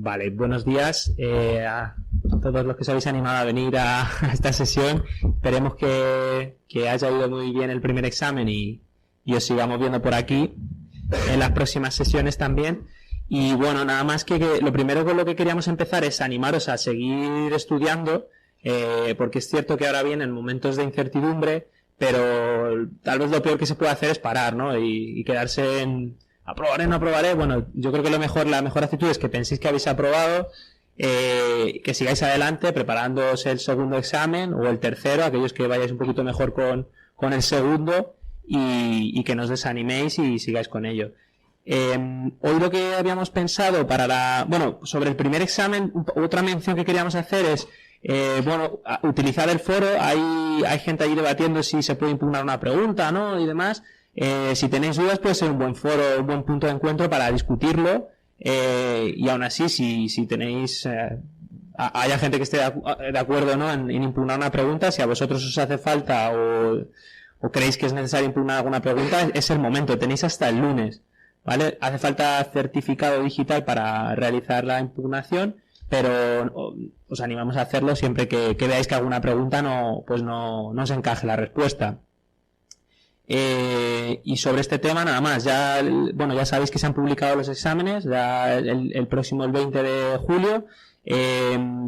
Vale, buenos días a todos los que os habéis animado a venir a esta sesión. Esperemos que haya ido muy bien el primer examen y os sigamos viendo por aquí en las próximas sesiones también. Y bueno, nada más que lo primero con lo que queríamos empezar es animaros a seguir estudiando, porque es cierto que ahora vienen momentos de incertidumbre, pero tal vez lo peor que se puede hacer es parar, ¿no? Y quedarse en aprobaré, no aprobaré. Bueno, yo creo que la mejor actitud es que penséis que habéis aprobado, que sigáis adelante preparándoos el segundo examen o el tercero, aquellos que vayáis un poquito mejor con el segundo, y que no os desaniméis y sigáis con ello. Hoy lo que habíamos pensado sobre el primer examen, otra mención que queríamos hacer es utilizar el foro. Hay gente ahí debatiendo si se puede impugnar una pregunta, ¿no? Y demás. Si tenéis dudas, puede ser un buen foro, un buen punto de encuentro para discutirlo, y aún así, si tenéis haya gente que esté de acuerdo, ¿no?, en impugnar una pregunta, si a vosotros os hace falta o creéis que es necesario impugnar alguna pregunta, es el momento, tenéis hasta el lunes, ¿vale? Hace falta certificado digital para realizar la impugnación, pero os animamos a hacerlo siempre que veáis que alguna pregunta no os encaje la respuesta. Y sobre este tema nada más, ya sabéis que se han publicado los exámenes, ya el próximo, el 20 de julio.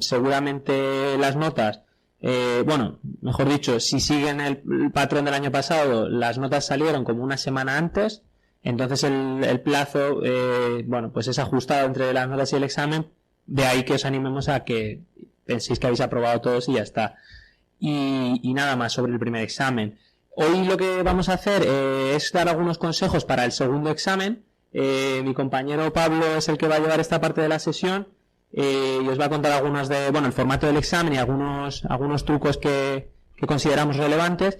Seguramente las notas, mejor dicho, si siguen el patrón del año pasado, las notas salieron como una semana antes, entonces el plazo pues es ajustado entre las notas y el examen. De ahí que os animemos a que penséis que habéis aprobado todos y ya está. Y nada más sobre el primer examen. Hoy lo que vamos a hacer es dar algunos consejos para el segundo examen. Mi compañero Pablo es el que va a llevar esta parte de la sesión, y os va a contar algunos el formato del examen y algunos trucos que consideramos relevantes.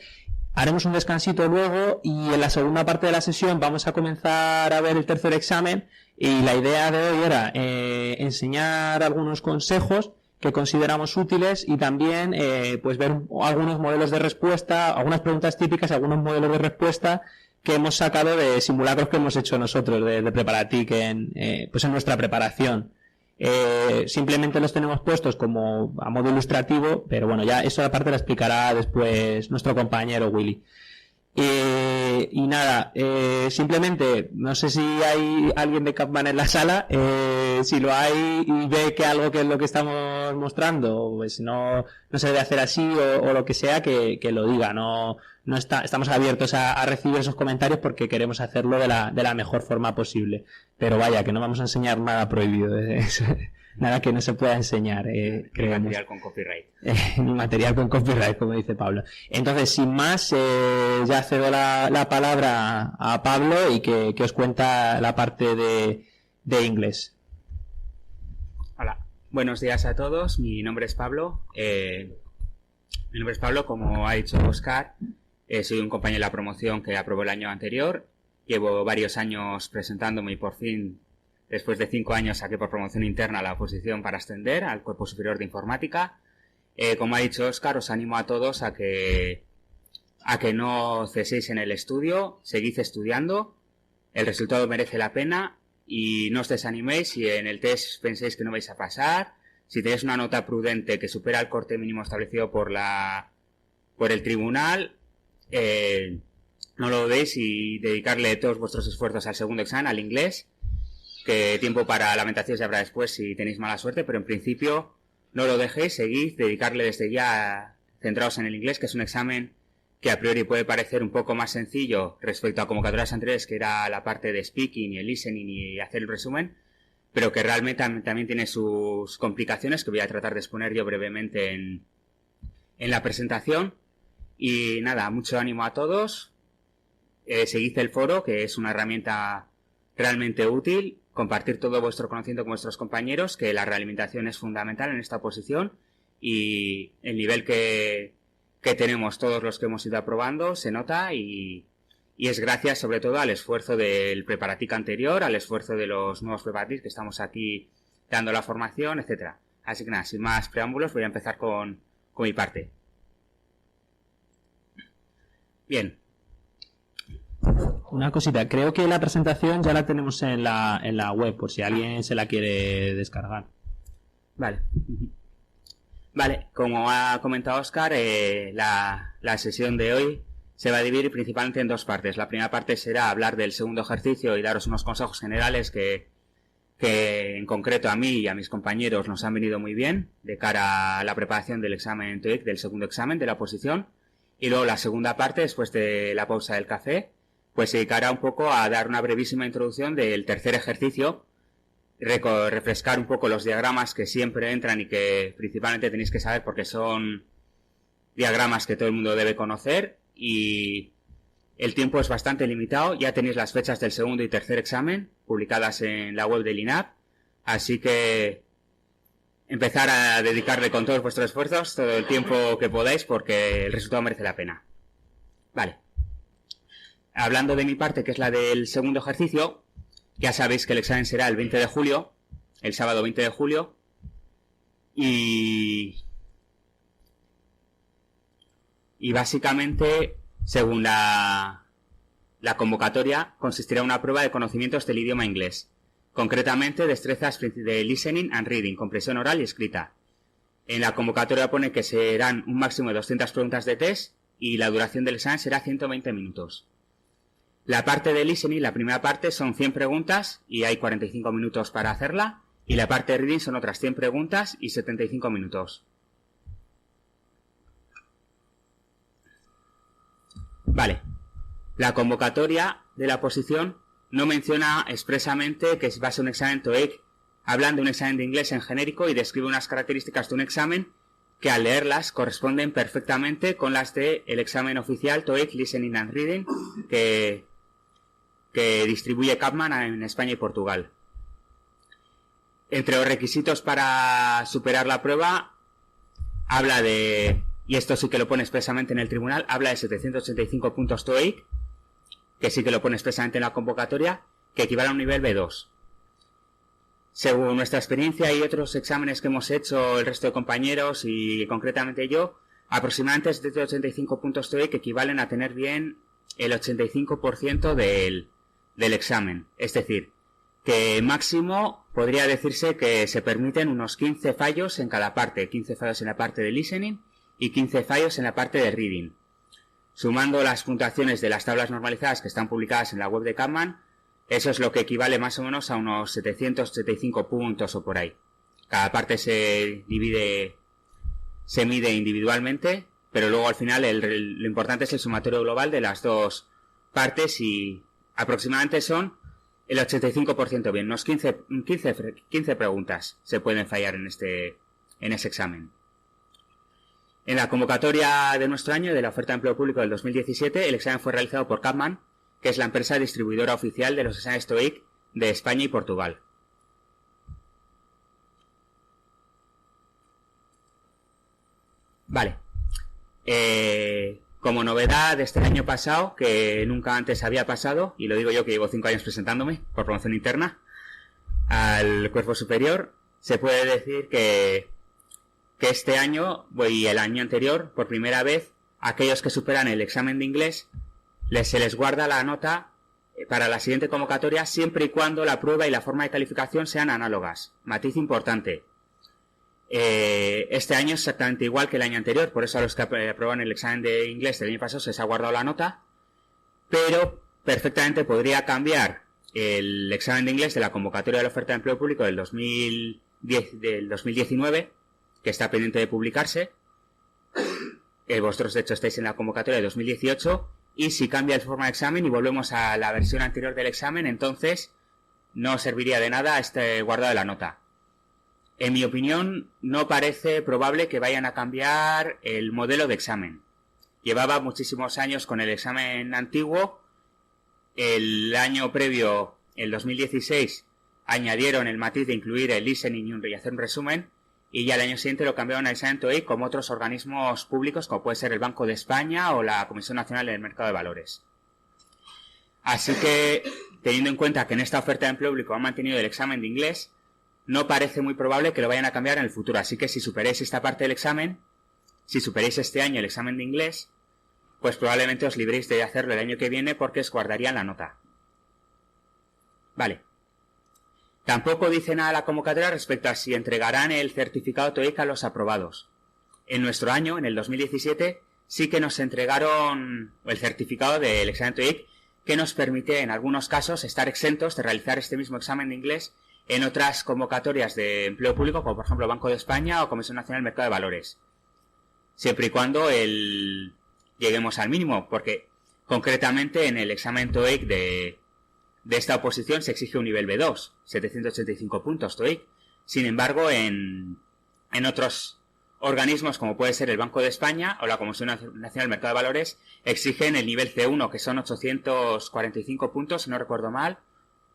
Haremos un descansito luego y en la segunda parte de la sesión vamos a comenzar a ver el tercer examen, y la idea de hoy era enseñar algunos consejos que consideramos útiles y también ver algunos modelos de respuesta, algunas preguntas típicas, algunos modelos de respuesta que hemos sacado de simulacros que hemos hecho nosotros de Preparatic en nuestra preparación. Simplemente los tenemos puestos como a modo ilustrativo, pero bueno, ya eso aparte lo explicará después nuestro compañero Willy. Y nada, simplemente no sé si hay alguien de Capman en la sala. Si lo hay y ve que algo que es lo que estamos mostrando pues no se debe hacer así o lo que sea, que lo diga. Estamos abiertos a recibir esos comentarios porque queremos hacerlo de la mejor forma posible, pero vaya, que no vamos a enseñar nada prohibido, nada que no se pueda enseñar, ni material con copyright. Ni material con copyright, como dice Pablo. Entonces, sin más, ya cedo la palabra a Pablo y que os cuenta la parte de inglés. Hola, buenos días a todos. Mi nombre es Pablo. Como ha dicho Oscar. Soy un compañero de la promoción que aprobó el año anterior. Llevo varios años presentándome y por fin, después de 5 años, saqué por promoción interna la oposición para ascender al Cuerpo Superior de Informática. Como ha dicho Óscar, os animo a todos a que no ceséis en el estudio, seguid estudiando, el resultado merece la pena y no os desaniméis si en el test pensáis que no vais a pasar. Si tenéis una nota prudente que supera el corte mínimo establecido por el tribunal, no lo dudéis y dedicarle todos vuestros esfuerzos al segundo examen, al inglés, que tiempo para lamentaciones habrá después si tenéis mala suerte, pero en principio no lo dejéis, seguid, dedicarle desde ya, centraos en el inglés, que es un examen que a priori puede parecer un poco más sencillo respecto a convocatorias anteriores, que era la parte de speaking y el listening y hacer el resumen, pero que realmente también tiene sus complicaciones, que voy a tratar de exponer yo brevemente en la presentación. Y nada, mucho ánimo a todos. Seguid el foro, que es una herramienta realmente útil. Compartir todo vuestro conocimiento con vuestros compañeros, que la realimentación es fundamental en esta oposición. Y el nivel que tenemos todos los que hemos ido aprobando se nota y es gracias sobre todo al esfuerzo del Preparatic anterior, al esfuerzo de los nuevos Preparatic que estamos aquí dando la formación, etcétera. Así que nada, sin más preámbulos, voy a empezar con mi parte. Bien. Una cosita, creo que la presentación ya la tenemos en la web, por si alguien se la quiere descargar. Vale. Vale, como ha comentado Óscar, la sesión de hoy se va a dividir principalmente en dos partes. La primera parte será hablar del segundo ejercicio y daros unos consejos generales que en concreto a mí y a mis compañeros nos han venido muy bien de cara a la preparación del examen TOEIC, del segundo examen de la oposición. Y luego la segunda parte, después de la pausa del café, pues se dedicará un poco a dar una brevísima introducción del tercer ejercicio, refrescar un poco los diagramas que siempre entran y que principalmente tenéis que saber porque son diagramas que todo el mundo debe conocer, y el tiempo es bastante limitado. Ya tenéis las fechas del segundo y tercer examen publicadas en la web del INAP, así que empezar a dedicarle con todos vuestros esfuerzos todo el tiempo que podáis porque el resultado merece la pena. Vale. Hablando de mi parte, que es la del segundo ejercicio, ya sabéis que el examen será el 20 de julio, el sábado 20 de julio, y básicamente, según la convocatoria, consistirá en una prueba de conocimientos del idioma inglés, concretamente destrezas de listening and reading, comprensión oral y escrita. En la convocatoria pone que serán un máximo de 200 preguntas de test y la duración del examen será 120 minutos. La parte de listening, la primera parte, son 100 preguntas y hay 45 minutos para hacerla, y la parte de reading son otras 100 preguntas y 75 minutos. Vale. La convocatoria de la oposición no menciona expresamente que va a ser un examen TOEIC. Hablan de un examen de inglés en genérico y describe unas características de un examen que al leerlas corresponden perfectamente con las del examen oficial TOEIC Listening and Reading que distribuye Kapman en España y Portugal. Entre los requisitos para superar la prueba habla de, y esto sí que lo pone expresamente en el tribunal, habla de 785 puntos TOEIC, que sí que lo pone expresamente en la convocatoria, que equivale a un nivel B2. Según nuestra experiencia y otros exámenes que hemos hecho el resto de compañeros y concretamente yo, aproximadamente 785 puntos TOEIC equivalen a tener bien el 85% del examen. Es decir, que máximo podría decirse que se permiten unos 15 fallos en cada parte, 15 fallos en la parte de listening y 15 fallos en la parte de reading. Sumando las puntuaciones de las tablas normalizadas que están publicadas en la web de Kapman, eso es lo que equivale más o menos a unos 775 puntos o por ahí. Cada parte se mide individualmente, pero luego al final lo importante es el sumatorio global de las dos partes y aproximadamente son el 85% bien. Unos 15 preguntas se pueden fallar en ese examen. En la convocatoria de nuestro año de la oferta de empleo público del 2017, el examen fue realizado por Kapman, que es la empresa distribuidora oficial de los exámenes TOEIC de España y Portugal. Vale. Como novedad de este año pasado, que nunca antes había pasado, y lo digo yo que llevo 5 años presentándome por promoción interna al cuerpo superior, se puede decir que este año y el año anterior, por primera vez, aquellos que superan el examen de inglés, se les guarda la nota para la siguiente convocatoria siempre y cuando la prueba y la forma de calificación sean análogas. Matiz importante. Este año es exactamente igual que el año anterior, por eso a los que aprobaron el examen de inglés del año pasado se les ha guardado la nota, pero perfectamente podría cambiar el examen de inglés de la convocatoria de la oferta de empleo público del 2019, que está pendiente de publicarse. Vosotros de hecho estáis en la convocatoria de 2018, y si cambia el forma de examen y volvemos a la versión anterior del examen, entonces no serviría de nada este guardado de la nota. En mi opinión, no parece probable que vayan a cambiar el modelo de examen. Llevaba muchísimos años con el examen antiguo. El año previo, el 2016, añadieron el matiz de incluir el listening y hacer un resumen, y ya el año siguiente lo cambiaron al examen TOEIC como otros organismos públicos, como puede ser el Banco de España o la Comisión Nacional del Mercado de Valores. Así que, teniendo en cuenta que en esta oferta de empleo público han mantenido el examen de inglés, no parece muy probable que lo vayan a cambiar en el futuro. Así que si superáis esta parte del examen, si superáis este año el examen de inglés, pues probablemente os libréis de hacerlo el año que viene porque os guardarían la nota. Vale. Tampoco dice nada la convocatoria respecto a si entregarán el certificado TOEIC a los aprobados. En nuestro año, en el 2017, sí que nos entregaron el certificado del examen TOEIC que nos permite, en algunos casos, estar exentos de realizar este mismo examen de inglés en otras convocatorias de empleo público, como por ejemplo Banco de España o Comisión Nacional del Mercado de Valores. Siempre y cuando lleguemos al mínimo, porque concretamente en el examen TOEIC de esta oposición se exige un nivel B2, 785 puntos TOEIC. Sin embargo, en otros organismos como puede ser el Banco de España o la Comisión Nacional del Mercado de Valores exigen el nivel C1, que son 845 puntos, si no recuerdo mal,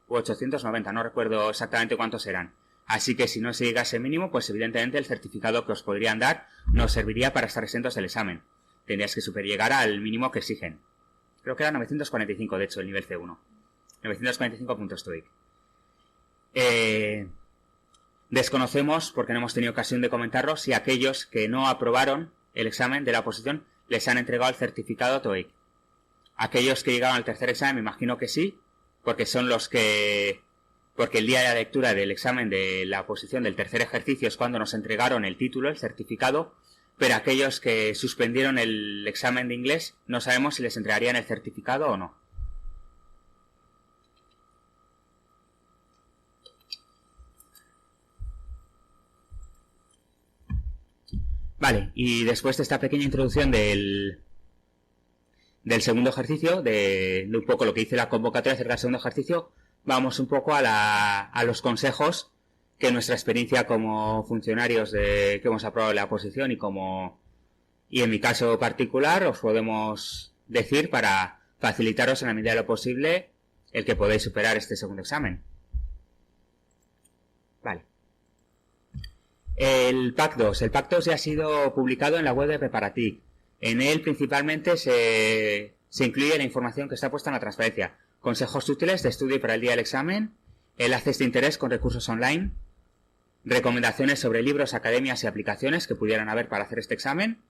u 890, no recuerdo exactamente cuántos eran. Así que si no se llega a ese mínimo, pues evidentemente el certificado que os podrían dar no serviría para estar exentos del examen. Tendrías que llegar al mínimo que exigen. Creo que era 945, de hecho, el nivel C1. 945 puntos TOEIC. Desconocemos, porque no hemos tenido ocasión de comentarlo, si aquellos que no aprobaron el examen de la oposición les han entregado el certificado TOEIC. Aquellos que llegaron al tercer examen, me imagino que sí, porque son los que... Porque el día de la lectura del examen de la oposición del tercer ejercicio es cuando nos entregaron el título, el certificado, pero aquellos que suspendieron el examen de inglés no sabemos si les entregarían el certificado o no. Vale, y después de esta pequeña introducción del segundo ejercicio, de un poco lo que dice la convocatoria acerca del segundo ejercicio, vamos un poco a los consejos que nuestra experiencia como funcionarios que hemos aprobado la oposición y en mi caso particular os podemos decir para facilitaros en la medida de lo posible el que podáis superar este segundo examen. Vale. El PAC 2. El PAC 2 ya ha sido publicado en la web de Preparatic. En él principalmente se incluye la información que está puesta en la transparencia. Consejos útiles de estudio para el día del examen, enlaces de interés con recursos online, recomendaciones sobre libros, academias y aplicaciones que pudieran haber para hacer este examen,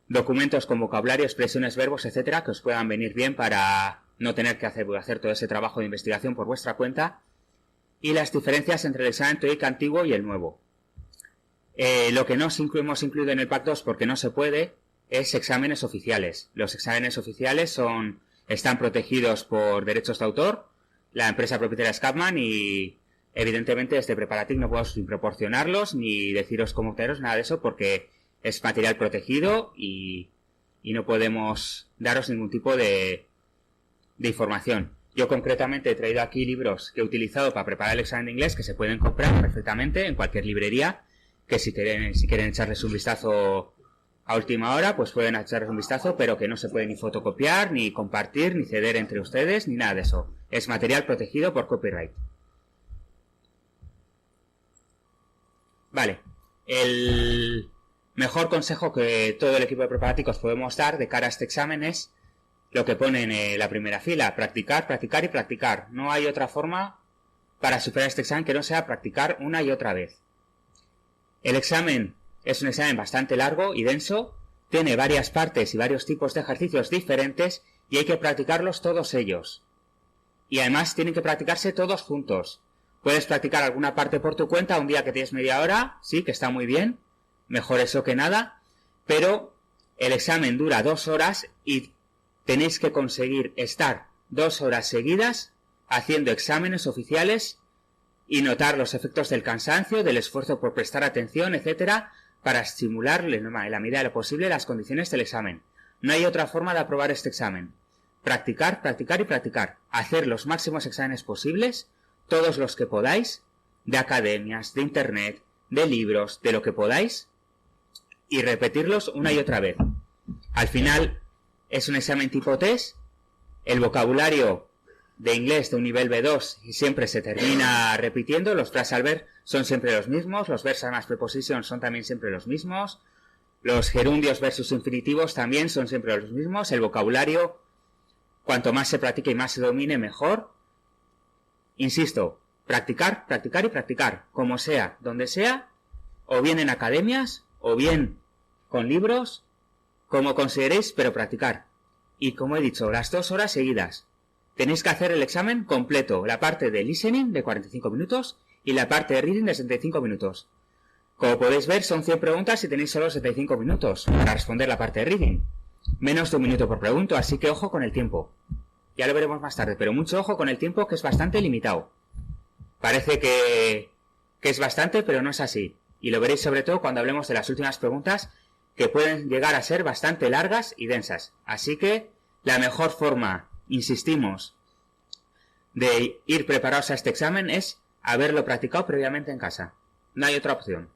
documentos con vocabulario, expresiones, verbos, etcétera, que os puedan venir bien para no tener que hacer todo ese trabajo de investigación por vuestra cuenta, y las diferencias entre el examen TOEIC antiguo y el nuevo. Lo que no hemos incluido en el PAC 2 porque no se puede es exámenes oficiales. Los exámenes oficiales están protegidos por derechos de autor, la empresa propietaria es Capman y evidentemente desde Preparatic no podemos ni proporcionarlos ni deciros cómo obtenerlos, nada de eso porque es material protegido y no podemos daros ningún tipo de información. Yo concretamente he traído aquí libros que he utilizado para preparar el examen de inglés que se pueden comprar perfectamente en cualquier librería, que si quieren echarles un vistazo a última hora, pues pueden echarles un vistazo, pero que no se puede ni fotocopiar, ni compartir, ni ceder entre ustedes, ni nada de eso. Es material protegido por copyright. Vale. El mejor consejo que todo el equipo de Preparatic os podemos dar de cara a este examen es lo que pone en la primera fila. Practicar, practicar y practicar. No hay otra forma para superar este examen que no sea practicar una y otra vez. El examen es un examen bastante largo y denso, tiene varias partes y varios tipos de ejercicios diferentes y hay que practicarlos todos ellos. Y además tienen que practicarse todos juntos. Puedes practicar alguna parte por tu cuenta un día que tienes media hora, sí, que está muy bien, mejor eso que nada, pero el examen dura 2 horas y tenéis que conseguir estar 2 horas seguidas haciendo exámenes oficiales y notar los efectos del cansancio, del esfuerzo por prestar atención, etcétera, para estimular en la medida de lo posible las condiciones del examen. No hay otra forma de aprobar este examen. Practicar, practicar y practicar. Hacer los máximos exámenes posibles, todos los que podáis, de academias, de internet, de libros, de lo que podáis, y repetirlos una y otra vez. Al final es un examen tipo test, el vocabulario de inglés de un nivel B2 y siempre se termina repitiendo, los phrasal verbs son siempre los mismos, los verbs más prepositions son también siempre los mismos, los gerundios versus infinitivos también son siempre los mismos, el vocabulario cuanto más se practique y más se domine mejor. Insisto, practicar, practicar y practicar, como sea, donde sea, o bien en academias, o bien con libros, como consideréis, pero practicar. y como he dicho, las 2 horas seguidas. Tenéis que hacer el examen completo, la parte de listening de 45 minutos y la parte de reading de 75 minutos. Como podéis ver, son 100 preguntas y tenéis solo 75 minutos para responder la parte de reading. Menos de 1 minuto por pregunta, así que ojo con el tiempo. Ya lo veremos más tarde, pero mucho ojo con el tiempo, que es bastante limitado. Parece que es bastante, pero no es así. Y lo veréis sobre todo cuando hablemos de las últimas preguntas, que pueden llegar a ser bastante largas y densas. Así que la mejor forma, insistimos, de ir preparados a este examen es haberlo practicado previamente en casa. No hay otra opción.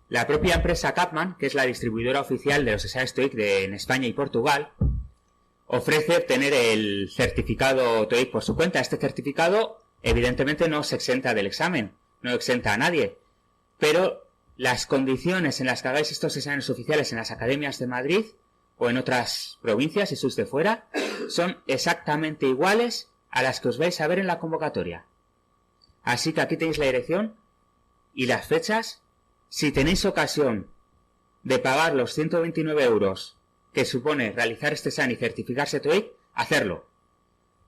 La propia empresa Kapman, que es la distribuidora oficial de los exámenes TOEIC en España y Portugal, ofrece obtener el certificado TOEIC por su cuenta. Este certificado, evidentemente, no se exenta del examen, no exenta a nadie, pero las condiciones en las que hagáis estos exámenes oficiales en las academias de Madrid o en otras provincias, si sois de fuera, son exactamente iguales a las que os vais a ver en la convocatoria. Así que aquí tenéis la dirección y las fechas. Si tenéis ocasión de pagar los 129 euros que supone realizar este examen y certificarse TOEIC, hacerlo.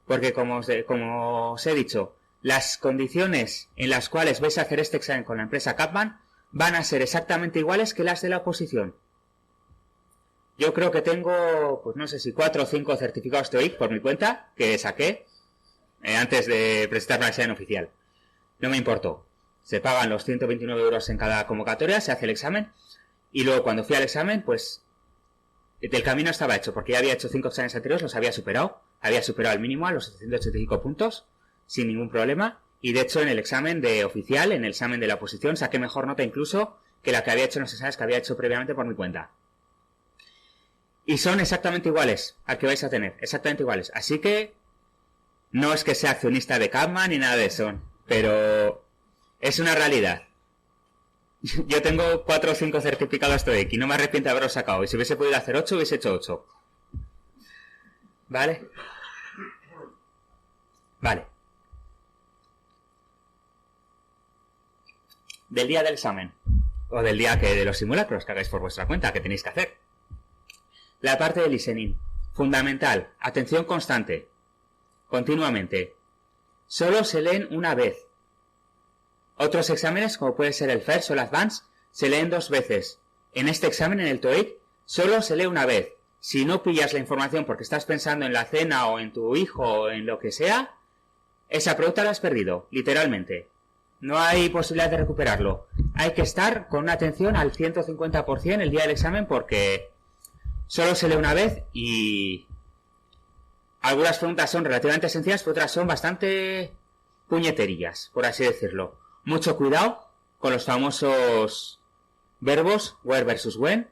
Porque como os he dicho, las condiciones en las cuales vais a hacer este examen con la empresa Kapman van a ser exactamente iguales que las de la oposición. Yo creo que tengo, pues no sé si 4 o 5 certificados TOEIC por mi cuenta, que saqué antes de presentarme al examen oficial. No me importó. Se pagan los 129 euros en cada convocatoria, se hace el examen, y luego cuando fui al examen, pues el camino estaba hecho, porque ya había hecho 5 exámenes anteriores, los había superado el mínimo a los 785 puntos, sin ningún problema, y de hecho en el examen de oficial, en el examen de la oposición, saqué mejor nota incluso que la que había hecho en los exámenes que había hecho previamente por mi cuenta. Y son exactamente iguales al que vais a tener, exactamente iguales. Así que no es que sea accionista de Kapman ni nada de eso, pero es una realidad. Yo tengo 4 o 5 certificados TOEIC y no me arrepiento de haberlos sacado. Y si hubiese podido hacer 8, hubiese hecho 8. ¿Vale? Vale. Del día del examen. O del día de los simulacros que hagáis por vuestra cuenta, que tenéis que hacer. La parte de listening. Fundamental. Atención constante. Continuamente. Solo se leen una vez. Otros exámenes, como puede ser el FIRST o el Advanced, se leen 2 veces. En este examen, en el TOEIC, solo se lee una vez. Si no pillas la información porque estás pensando en la cena o en tu hijo o en lo que sea, esa pregunta la has perdido, literalmente. No hay posibilidad de recuperarlo. Hay que estar con una atención al 150% el día del examen porque solo se lee una vez y algunas preguntas son relativamente sencillas, pero otras son bastante puñeterillas, por así decirlo. Mucho cuidado con los famosos verbos where versus when.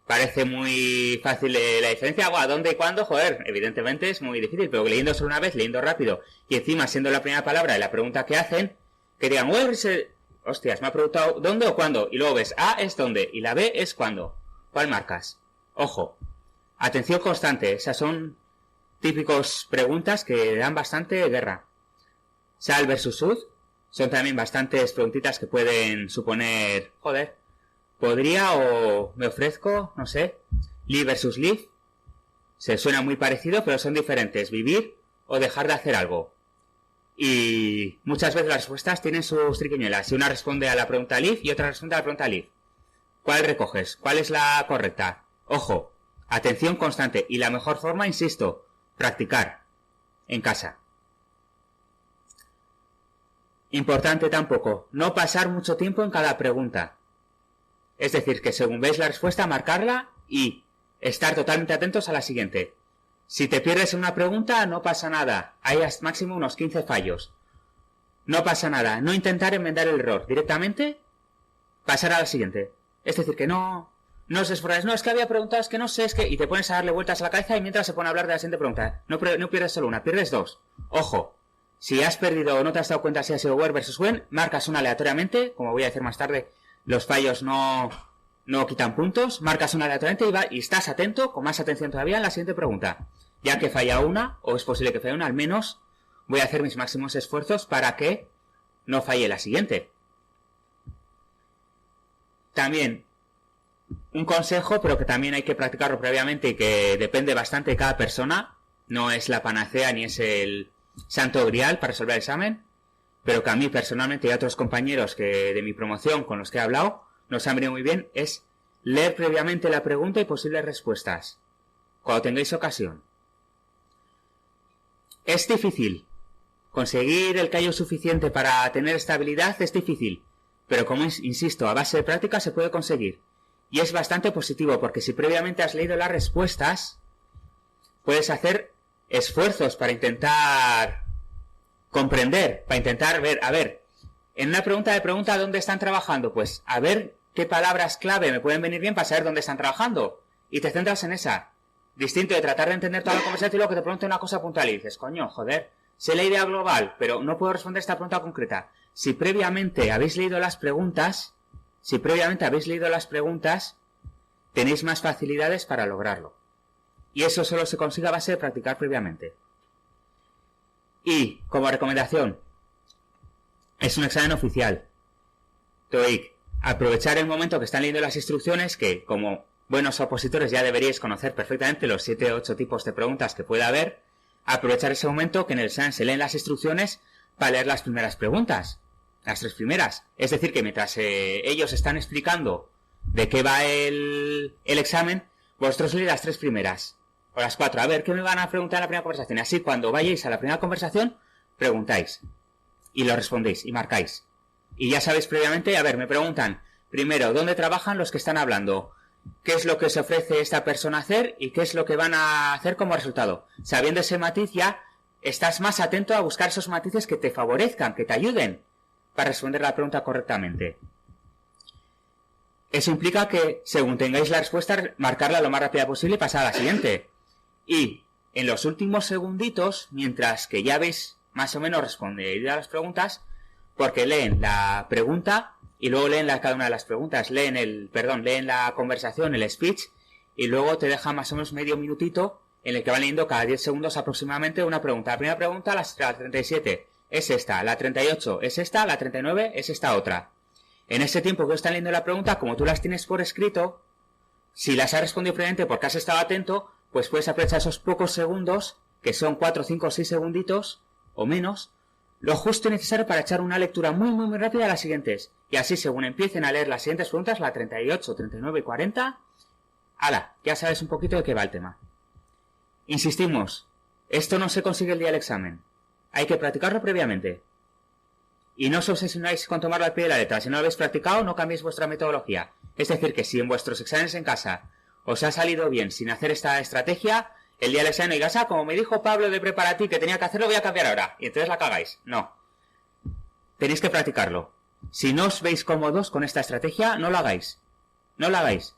Parece muy fácil la diferencia. ¿A dónde y cuándo? Joder, evidentemente es muy difícil, pero leyendo solo una vez, leyendo rápido, y encima siendo la primera palabra de la pregunta que hacen, que digan, where is it? Hostias, me ha preguntado dónde o cuándo, y luego ves A es dónde, y la B es cuándo. ¿Cuál marcas? Ojo, atención constante, esas son típicos preguntas que dan bastante guerra. Shall versus should. Son también bastantes preguntitas que pueden suponer, joder, podría o me ofrezco, no sé. Live versus live. Se suena muy parecido, pero son diferentes. Vivir o dejar de hacer algo. Y muchas veces las respuestas tienen sus triquiñuelas. Si una responde a la pregunta live y otra responde a la pregunta live. ¿Cuál recoges? ¿Cuál es la correcta? Ojo, atención constante. Y la mejor forma, insisto, practicar en casa. Importante tampoco, no pasar mucho tiempo en cada pregunta. Es decir, que según veis la respuesta, marcarla y estar totalmente atentos a la siguiente. Si te pierdes en una pregunta, no pasa nada. Hay hasta máximo unos 15 fallos. No pasa nada. No intentar enmendar el error. Directamente, pasar a la siguiente. Es decir, que no os esforzáis. No, es que había preguntas que no sé, es que... Y te pones a darle vueltas a la cabeza y mientras se pone a hablar de la siguiente pregunta. No pierdes solo una, pierdes 2. Ojo. Si has perdido o no te has dado cuenta si ha sido where versus when, marcas una aleatoriamente, como voy a decir más tarde, los fallos no quitan puntos, marcas una aleatoriamente y estás atento, con más atención todavía, en la siguiente pregunta. Ya que falla una, o es posible que falle una, al menos voy a hacer mis máximos esfuerzos para que no falle la siguiente. También, un consejo, pero que también hay que practicarlo previamente y que depende bastante de cada persona. No es la panacea ni es el santo grial para resolver el examen, pero que a mí personalmente y a otros compañeros que de mi promoción con los que he hablado nos han venido muy bien, es leer previamente la pregunta y posibles respuestas, cuando tengáis ocasión. Es difícil. Conseguir el callo suficiente para tener estabilidad es difícil, pero como insisto, a base de práctica se puede conseguir. Y es bastante positivo, porque si previamente has leído las respuestas, puedes hacer esfuerzos para intentar comprender, para intentar ver, a ver, en una pregunta de pregunta ¿dónde están trabajando? Pues a ver qué palabras clave me pueden venir bien para saber dónde están trabajando. Y te centras en esa. Distinto de tratar de entender toda la conversación y luego que te pregunte una cosa puntual y dices, coño, joder, sé la idea global, pero no puedo responder esta pregunta concreta. Si previamente habéis leído las preguntas, tenéis más facilidades para lograrlo. Y eso solo se consigue a base de practicar previamente. Y, como recomendación, es un examen oficial. TOEIC, aprovechar el momento que están leyendo las instrucciones, que como buenos opositores ya deberíais conocer perfectamente los 7 o 8 tipos de preguntas que pueda haber. Aprovechar ese momento que en el examen se leen las instrucciones para leer las primeras preguntas. Las 3 primeras. Es decir, que mientras ellos están explicando de qué va el examen, vosotros leéis las 3 primeras. O las 4. A ver, ¿qué me van a preguntar en la primera conversación? Así, cuando vayáis a la primera conversación, preguntáis. Y lo respondéis y marcáis. Y ya sabéis previamente, a ver, me preguntan, primero, ¿dónde trabajan los que están hablando? ¿Qué es lo que se ofrece esta persona a hacer? ¿Y qué es lo que van a hacer como resultado? Sabiendo ese matiz ya, estás más atento a buscar esos matices que te favorezcan, que te ayuden para responder la pregunta correctamente. Eso implica que, según tengáis la respuesta, marcarla lo más rápida posible y pasar a la siguiente. Y en los últimos segunditos, mientras que ya veis más o menos responder a las preguntas, porque leen la pregunta y luego leen cada una de las preguntas, leen la conversación, el speech, y luego te deja más o menos medio minutito en el que van leyendo cada 10 segundos aproximadamente una pregunta. La primera pregunta, la 37, es esta, la 38 es esta, la 39 es esta otra. En ese tiempo que están leyendo la pregunta, como tú las tienes por escrito, si las has respondido previamente porque has estado atento, pues puedes aprovechar esos pocos segundos, que son 4, 5, 6 segunditos, o menos, lo justo y necesario para echar una lectura muy rápida a las siguientes. Y así, según empiecen a leer las siguientes preguntas, la 38, 39 y 40, ¡hala! Ya sabes un poquito de qué va el tema. Insistimos, esto no se consigue el día del examen. Hay que practicarlo previamente. Y no os obsesionáis con tomarlo al pie de la letra. Si no lo habéis practicado, no cambiéis vuestra metodología. Es decir, que si en vuestros exámenes en casa os ha salido bien sin hacer esta estrategia, el día del examen no digas, como me dijo Pablo de Preparati que tenía que hacerlo, voy a cambiar ahora. Y entonces la cagáis. No. Tenéis que practicarlo. Si no os veis cómodos con esta estrategia, no lo hagáis. No lo hagáis.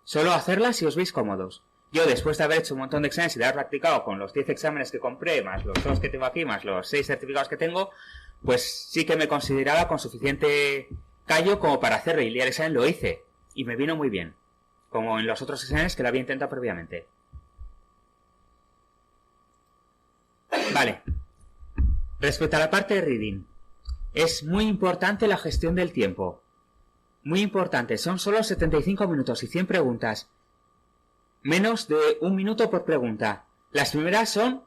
Solo hacerla si os veis cómodos. Yo, después de haber hecho un montón de exámenes y de haber practicado con los 10 exámenes que compré, más los 2 que tengo aquí, más los 6 certificados que tengo, pues sí que me consideraba con suficiente callo como para hacerlo. Y el día del examen lo hice. Y me vino muy bien. Como en los otros exámenes que lo había intentado previamente. Vale. Respecto a la parte de reading, es muy importante la gestión del tiempo. Muy importante. Son solo 75 minutos y 100 preguntas. Menos de 1 minuto por pregunta. Las primeras son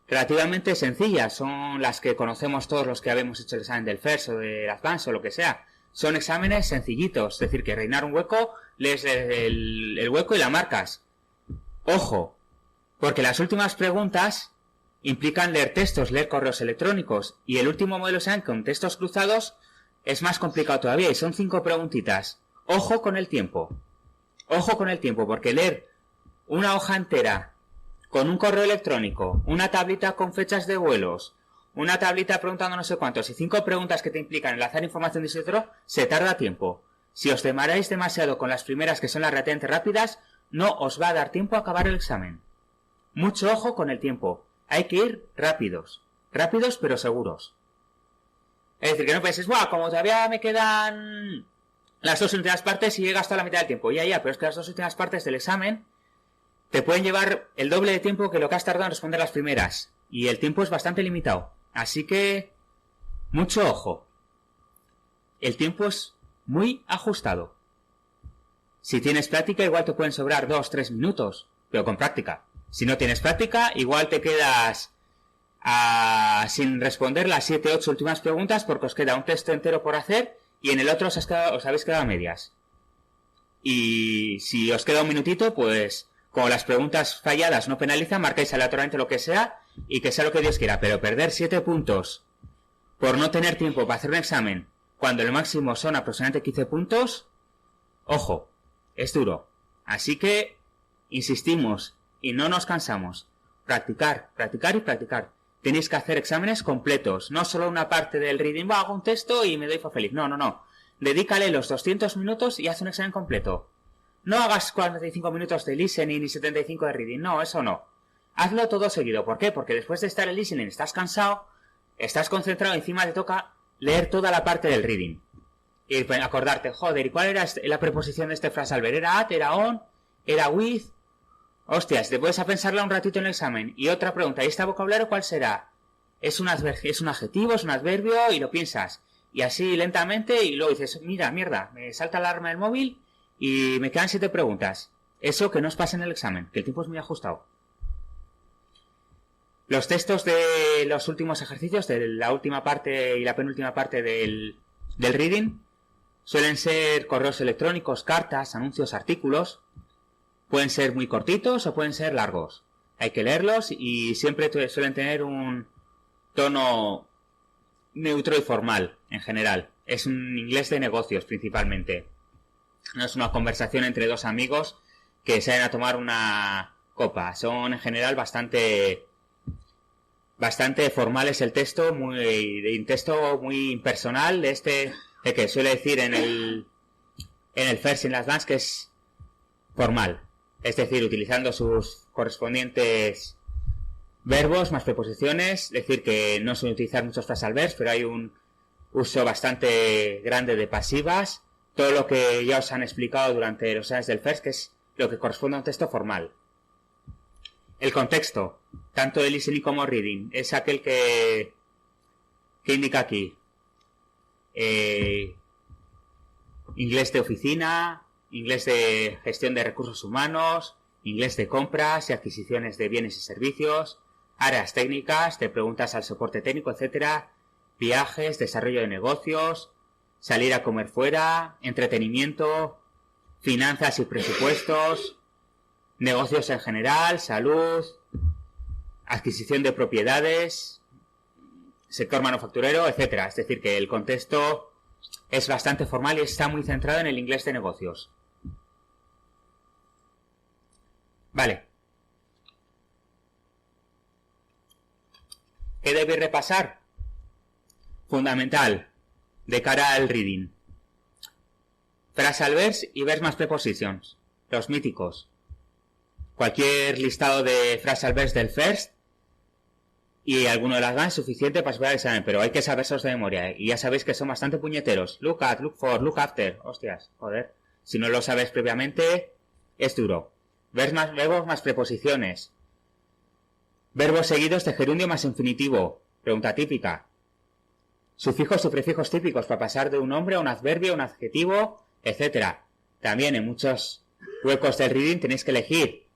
relativamente sencillas. Son las que conocemos todos los que habíamos hecho el examen del FIRST o del Advanced o lo que sea. Son exámenes sencillitos. Es decir, que rellenar un hueco, lees el hueco y la marcas. Ojo, porque las últimas preguntas implican leer textos, leer correos electrónicos, y el último modelo examen con textos cruzados es más complicado todavía y son 5 preguntitas. Ojo con el tiempo. Ojo con el tiempo, porque leer una hoja entera con un correo electrónico, una tablita con fechas de vuelos, una tablita preguntando no sé cuántos y 5 preguntas que te implican enlazar información de otro, se tarda tiempo. Si os demoráis demasiado con las primeras, que son las relativamente rápidas, no os va a dar tiempo a acabar el examen. Mucho ojo con el tiempo. Hay que ir rápidos. Rápidos pero seguros. Es decir, que no penséis, ¡buah! Como todavía me quedan las 2 últimas partes y he gastado la mitad del tiempo. Ya, pero es que las 2 últimas partes del examen te pueden llevar el doble de tiempo que lo que has tardado en responder las primeras. Y el tiempo es bastante limitado. Así que, mucho ojo. El tiempo es muy ajustado. Si tienes práctica, igual te pueden sobrar 2-3 minutos, pero con práctica. Si no tienes práctica, igual te quedas sin responder las 7-8 últimas preguntas porque os queda un texto entero por hacer y en el otro os habéis quedado a medias. Y si os queda un minutito, pues como las preguntas falladas no penalizan, marcáis aleatoriamente lo que sea y que sea lo que Dios quiera. Pero perder 7 puntos por no tener tiempo para hacer un examen cuando el máximo son aproximadamente 15 puntos, ojo, es duro. Así que insistimos y no nos cansamos. Practicar, practicar y practicar. Tenéis que hacer exámenes completos, no solo una parte del reading, hago un texto y me doy por feliz. No, no, no. Dedícale los 200 minutos y haz un examen completo. No hagas 45 minutos de listening y 75 de reading. No, eso no. Hazlo todo seguido. ¿Por qué? Porque después de estar en listening estás cansado, estás concentrado y encima te toca leer toda la parte del reading. Y acordarte, joder, ¿y cuál era la preposición de este phrasal verb? ¿Era at? ¿Era on? ¿Era with? Hostias, te puedes a pensarla un ratito en el examen. Y otra pregunta, ¿y este vocabulario cuál será? ¿Es un adjetivo, es un adverbio? Y lo piensas. Y así lentamente, y luego dices, mira, mierda, me salta la alarma del móvil y me quedan 7 preguntas. Eso que no os pase en el examen, que el tiempo es muy ajustado. Los textos de los últimos ejercicios, de la última parte y la penúltima parte del reading, suelen ser correos electrónicos, cartas, anuncios, artículos. Pueden ser muy cortitos o pueden ser largos. Hay que leerlos y siempre suelen tener un tono neutro y formal, en general. Es un inglés de negocios, principalmente. No es una conversación entre dos amigos que se vayan a tomar una copa. Son, en general, bastante formales el texto, un texto muy impersonal, de que suele decir en el First y en el Advanced, que es formal. Es decir, utilizando sus correspondientes verbos más preposiciones. Es decir, que no suelen utilizar muchos phrasal verbs, pero hay un uso bastante grande de pasivas. Todo lo que ya os han explicado durante los años del First, que es lo que corresponde a un texto formal. El contexto, tanto de listening como reading, es aquel que indica aquí. Inglés de oficina, inglés de gestión de recursos humanos, inglés de compras y adquisiciones de bienes y servicios, áreas técnicas, te preguntas al soporte técnico, etcétera, viajes, desarrollo de negocios, salir a comer fuera, entretenimiento, finanzas y presupuestos, negocios en general, salud, adquisición de propiedades, sector manufacturero, etcétera. Es decir, que el contexto es bastante formal y está muy centrado en el inglés de negocios. Vale. ¿Qué debéis repasar? Fundamental, de cara al reading. Phrasal verbs y verbs más prepositions, los míticos. Cualquier listado de phrasal verbs del First y alguno de las Advanced es suficiente para superar el examen, pero hay que saberlos de memoria, y ya sabéis que son bastante puñeteros. Look at, look for, look after. Hostias, joder. Si no lo sabes previamente, es duro. Verbos más preposiciones. Verbos seguidos de gerundio más infinitivo. Pregunta típica. Sufijos y prefijos típicos para pasar de un nombre a un adverbio, un adjetivo, etc. También en muchos huecos del reading tenéis que elegir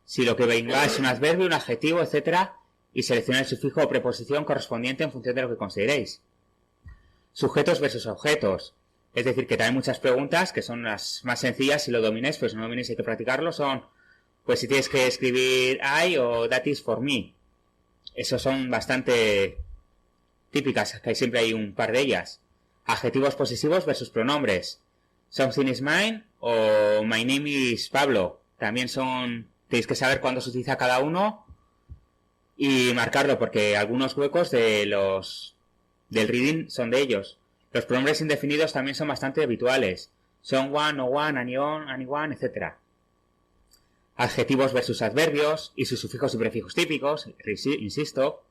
si lo que venga es un adverbio, un adjetivo, etc. y seleccionar el sufijo o preposición correspondiente en función de lo que consideréis. Sujetos versus objetos. Es decir, que también muchas preguntas, que son las más sencillas, si lo domináis, pues si no lo domináis hay que practicarlo, son, pues si tienes que escribir I o that is for me. Esos son bastante típicas, que siempre hay un par de ellas. Adjetivos posesivos versus pronombres. Something is mine o my name is Pablo. También son, tenéis que saber cuándo se utiliza cada uno y marcarlo, porque algunos huecos del reading son de ellos. Los pronombres indefinidos también son bastante habituales. Someone, no one, anyone, etc. Adjetivos versus adverbios y sus sufijos y prefijos típicos. Insisto,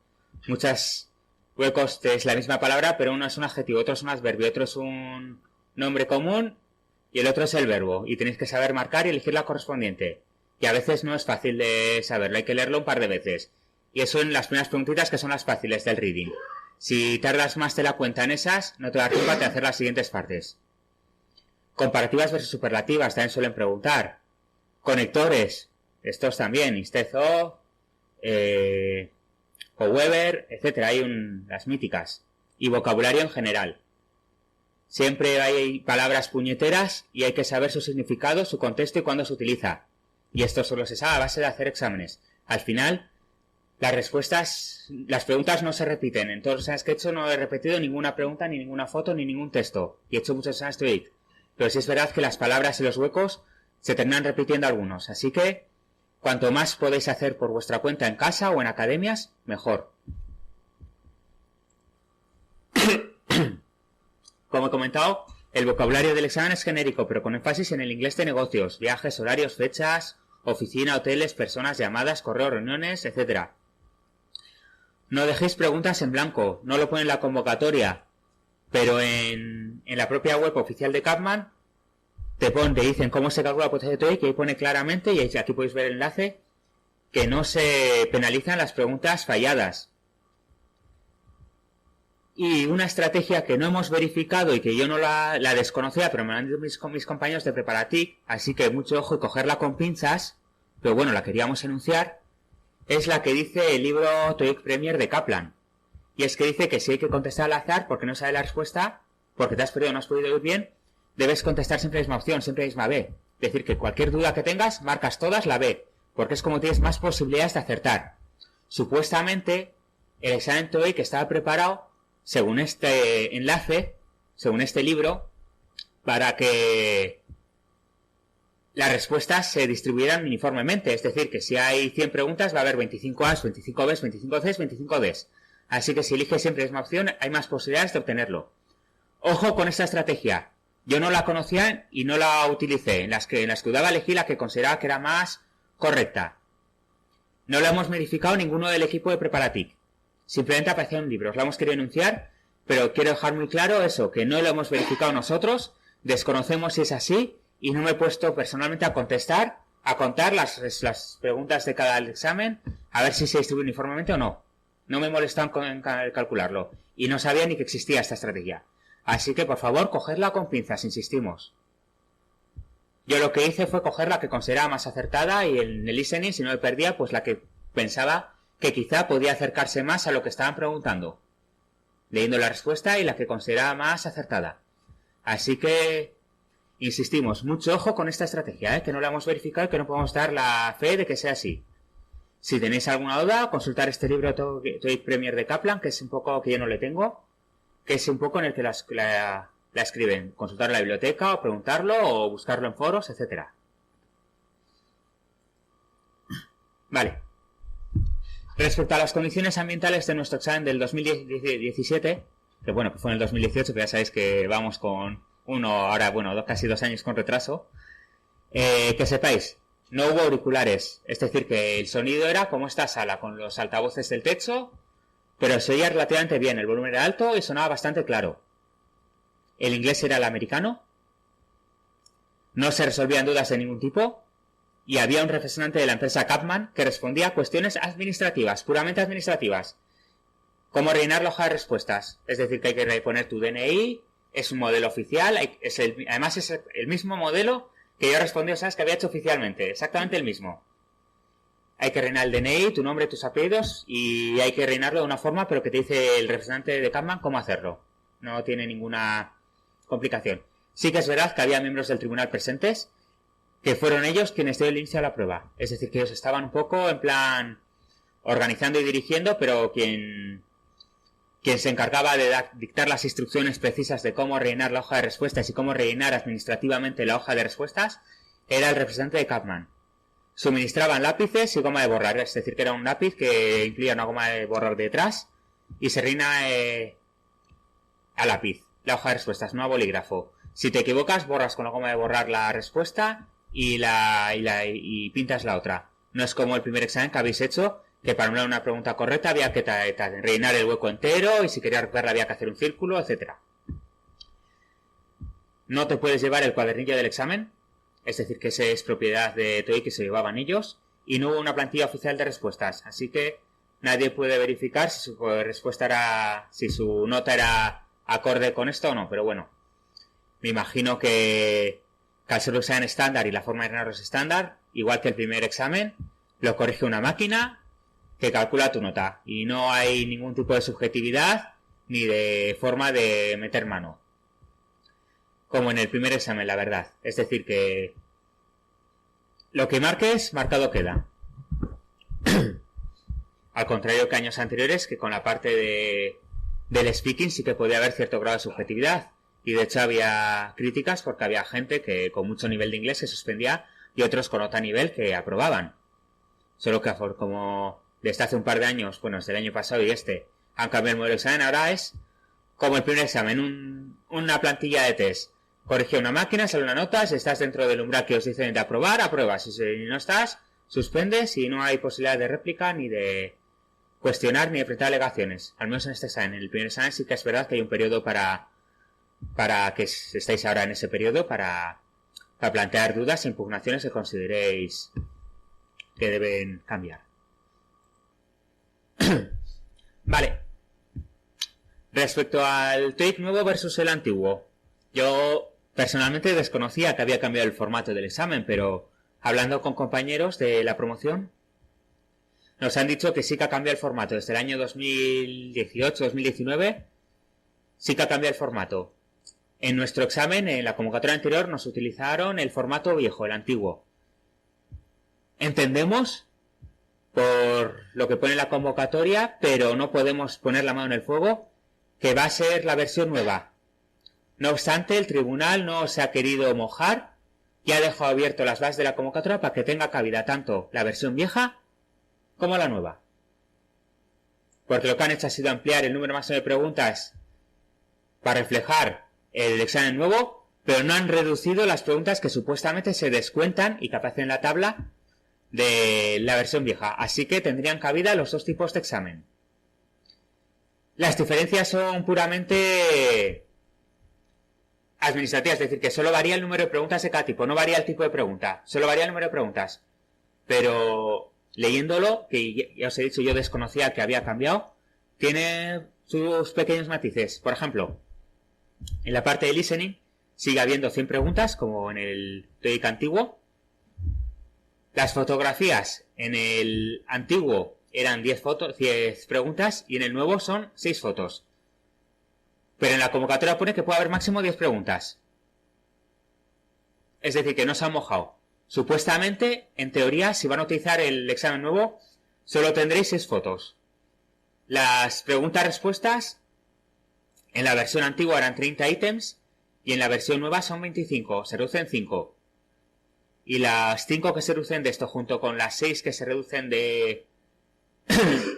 muchos huecos es la misma palabra, pero uno es un adjetivo, otro es un adverbio, otro es un nombre común y el otro es el verbo. Y tenéis que saber marcar y elegir la correspondiente. Y a veces no es fácil de saberlo, hay que leerlo un par de veces. Y eso en las primeras preguntitas, que son las fáciles del reading. Si tardas más de la cuenta en esas, no te da tiempo de hacer las siguientes partes. Comparativas versus superlativas también suelen preguntar. Conectores, estos también, Instead-O, o Weber, etcétera, hay las míticas. Y vocabulario en general. Siempre hay palabras puñeteras y hay que saber su significado, su contexto y cuándo se utiliza. Y esto solo se sabe a base de hacer exámenes. Al final, las preguntas no se repiten. En todos los exámenes que he hecho no he repetido ninguna pregunta, ni ninguna foto, ni ningún texto. Y he hecho muchos exámenes TOEIC. Pero sí es verdad que las palabras y los huecos se terminan repitiendo algunos. Así que, cuanto más podéis hacer por vuestra cuenta en casa o en academias, mejor. Como he comentado, el vocabulario del examen es genérico, pero con énfasis en el inglés de negocios, viajes, horarios, fechas, oficina, hoteles, personas, llamadas, correo, reuniones, etc. No dejéis preguntas en blanco, no lo pone en la convocatoria, pero en la propia web oficial de Kapman te dicen cómo se calcula el porcentaje de TOEIC, y ahí pone claramente, y aquí podéis ver el enlace, que no se penalizan las preguntas falladas. Y una estrategia que no hemos verificado y que yo no la desconocía, pero me la han dicho mis compañeros de Preparatic, así que mucho ojo y cogerla con pinzas, pero bueno, la queríamos enunciar, es la que dice el libro TOEIC Premier de Kaplan. Y es que dice que si hay que contestar al azar porque no sabes la respuesta, porque te has perdido o no has podido ir bien, debes contestar siempre la misma opción, siempre la misma B. Es decir, que cualquier duda que tengas, marcas todas la B, porque es como tienes más posibilidades de acertar. Supuestamente, el examen TOEIC estaba preparado según este enlace, según este libro, para que las respuestas se distribuyeran uniformemente. Es decir, que si hay 100 preguntas va a haber 25 A's, 25 B's, 25 C's, 25 D's. Así que si eliges siempre la misma opción, hay más posibilidades de obtenerlo. Ojo con esta estrategia. Yo no la conocía y no la utilicé. En las que dudaba elegí la que consideraba que era más correcta. No la hemos verificado ninguno del equipo de Preparatic. Simplemente apareció en libros, la hemos querido enunciar, pero quiero dejar muy claro eso, que no lo hemos verificado nosotros, desconocemos si es así, y no me he puesto personalmente a contar las preguntas de cada examen, a ver si se distribuye uniformemente o no. No me he molestado en calcularlo, y no sabía ni que existía esta estrategia. Así que, por favor, cogedla con pinzas, insistimos. Yo lo que hice fue coger la que consideraba más acertada, y en el listening, si no me perdía, pues la que pensaba que quizá podía acercarse más a lo que estaban preguntando, leyendo la respuesta y la que consideraba más acertada. Así que, insistimos, mucho ojo con esta estrategia, que no la hemos verificado y que no podemos dar la fe de que sea así. Si tenéis alguna duda, consultar este libro TOEIC Premier de Kaplan, que es un poco, que yo no le tengo, que es un poco en el que la escriben. Consultar en la biblioteca, o preguntarlo, o buscarlo en foros, etc. Vale. Respecto a las condiciones ambientales de nuestro examen del 2017, que bueno, que fue en el 2018, pero ya sabéis que vamos con casi 2 años con retraso, que sepáis, no hubo auriculares, es decir, que el sonido era como esta sala, con los altavoces del techo, pero se oía relativamente bien, el volumen era alto y sonaba bastante claro. El inglés era el americano, no se resolvían dudas de ningún tipo, y había un representante de la empresa Kapman que respondía a cuestiones administrativas, puramente administrativas. ¿Cómo rellenar la hoja de respuestas? Es decir, que hay que poner tu DNI, es un modelo oficial, además es el mismo modelo que yo respondí, sabes, que había hecho oficialmente, exactamente el mismo. Hay que rellenar el DNI, tu nombre, tus apellidos, y hay que rellenarlo de una forma, pero que te dice el representante de Kapman cómo hacerlo. No tiene ninguna complicación. Sí que es verdad que había miembros del tribunal presentes, que fueron ellos quienes dieron el inicio a la prueba. Es decir, que ellos estaban un poco en plan organizando y dirigiendo, pero quien se encargaba de dictar las instrucciones precisas de cómo rellenar la hoja de respuestas y cómo rellenar administrativamente la hoja de respuestas era el representante de Kapman. Suministraban lápices y goma de borrar, es decir, que era un lápiz que incluía una goma de borrar detrás y se rellena a lápiz la hoja de respuestas, no a bolígrafo. Si te equivocas, borras con la goma de borrar la respuesta y pintas la otra. No es como el primer examen que habéis hecho, que para una pregunta correcta había que rellenar el hueco entero, y si querías verla había que hacer un círculo, etc. No te puedes llevar el cuadernillo del examen, es decir, que ese es propiedad de TOEIC, que se llevaban ellos, y no hubo una plantilla oficial de respuestas, así que nadie puede verificar si su nota era acorde con esto o no, pero bueno. me imagino que al ser un examen estándar y la forma de llenarlo es estándar, igual que el primer examen, lo corrige una máquina que calcula tu nota. Y no hay ningún tipo de subjetividad ni de forma de meter mano. Como en el primer examen, la verdad. Es decir, que lo que marques, marcado queda. Al contrario que años anteriores, que con la parte del speaking sí que podía haber cierto grado de subjetividad. Y de hecho había críticas porque había gente que con mucho nivel de inglés se suspendía y otros con otro nivel que aprobaban. Solo que como desde hace un par de años, bueno, desde el año pasado y han cambiado el modelo de examen, ahora es como el primer examen, una plantilla de test. Corrige una máquina, sale una nota, si estás dentro del umbral que os dicen de aprobar, apruebas. Si no estás, suspendes y no hay posibilidad de réplica ni de cuestionar ni de presentar alegaciones. Al menos en este examen. En el primer examen sí que es verdad que hay un periodo para que estéis ahora en ese periodo para plantear dudas e impugnaciones que consideréis que deben cambiar. Vale. Respecto al TOEIC nuevo versus el antiguo, yo personalmente desconocía que había cambiado el formato del examen, pero hablando con compañeros de la promoción, nos han dicho que sí que ha cambiado el formato. Desde el año 2018-2019 sí que ha cambiado el formato. En nuestro examen, en la convocatoria anterior, nos utilizaron el formato viejo, el antiguo. Entendemos por lo que pone en la convocatoria, pero no podemos poner la mano en el fuego, que va a ser la versión nueva. No obstante, el tribunal no se ha querido mojar y ha dejado abierto las bases de la convocatoria para que tenga cabida tanto la versión vieja como la nueva. Porque lo que han hecho ha sido ampliar el número máximo de preguntas para reflejar el examen nuevo, pero no han reducido las preguntas que supuestamente se descuentan y que aparecen en la tabla de la versión vieja. Así que tendrían cabida los dos tipos de examen. Las diferencias son puramente administrativas, es decir, que solo varía el número de preguntas de cada tipo, no varía el tipo de pregunta, solo varía el número de preguntas. Pero leyéndolo, que ya os he dicho, yo desconocía que había cambiado, tiene sus pequeños matices. Por ejemplo, en la parte de listening sigue habiendo 100 preguntas, como en el TOEIC antiguo. Las fotografías en el antiguo eran 10 preguntas y en el nuevo son 6 fotos. Pero en la convocatoria pone que puede haber máximo 10 preguntas. Es decir, que no se han mojado. Supuestamente, en teoría, si van a utilizar el examen nuevo, solo tendréis 6 fotos. Las preguntas-respuestas en la versión antigua eran 30 ítems y en la versión nueva son 25, se reducen 5. Y las 5 que se reducen de esto junto con las 6 que se reducen de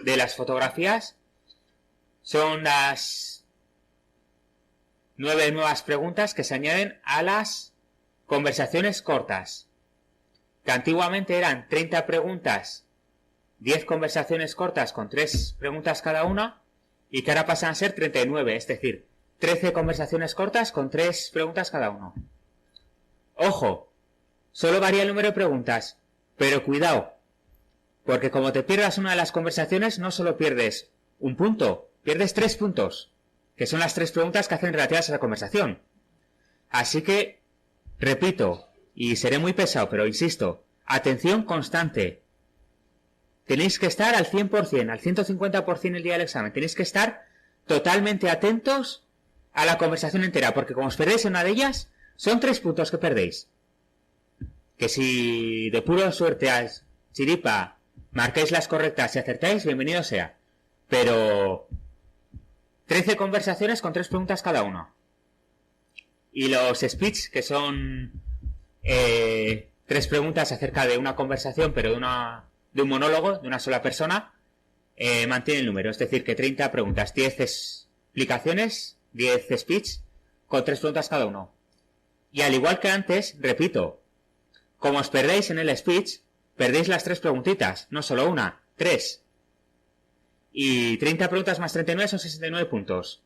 las fotografías son las 9 nuevas preguntas que se añaden a las conversaciones cortas, que antiguamente eran 30 preguntas, 10 conversaciones cortas con 3 preguntas cada una, y que ahora pasan a ser 39, es decir, 13 conversaciones cortas con 3 preguntas cada uno. Ojo, solo varía el número de preguntas, pero cuidado, porque como te pierdas una de las conversaciones, no solo pierdes un punto, pierdes 3 puntos, que son las 3 preguntas que hacen relativas a la conversación. Así que, repito, y seré muy pesado, pero insisto, atención constante. Tenéis que estar al 100%, al 150% el día del examen. Tenéis que estar totalmente atentos a la conversación entera, porque como os perdéis en una de ellas, son 3 puntos que perdéis. Que si de pura suerte, chiripa, marcáis las correctas y acertáis, bienvenido sea. Pero 13 conversaciones con 3 preguntas cada uno. Y los speech, que son 3 preguntas acerca de una conversación, pero de un monólogo, de una sola persona, mantiene el número. Es decir, que 30 preguntas, 10 explicaciones, 10 speech, con 3 preguntas cada uno. Y al igual que antes, repito, como os perdéis en el speech, perdéis las 3 preguntitas, no solo una, 3. Y 30 preguntas más 39 son 69 puntos.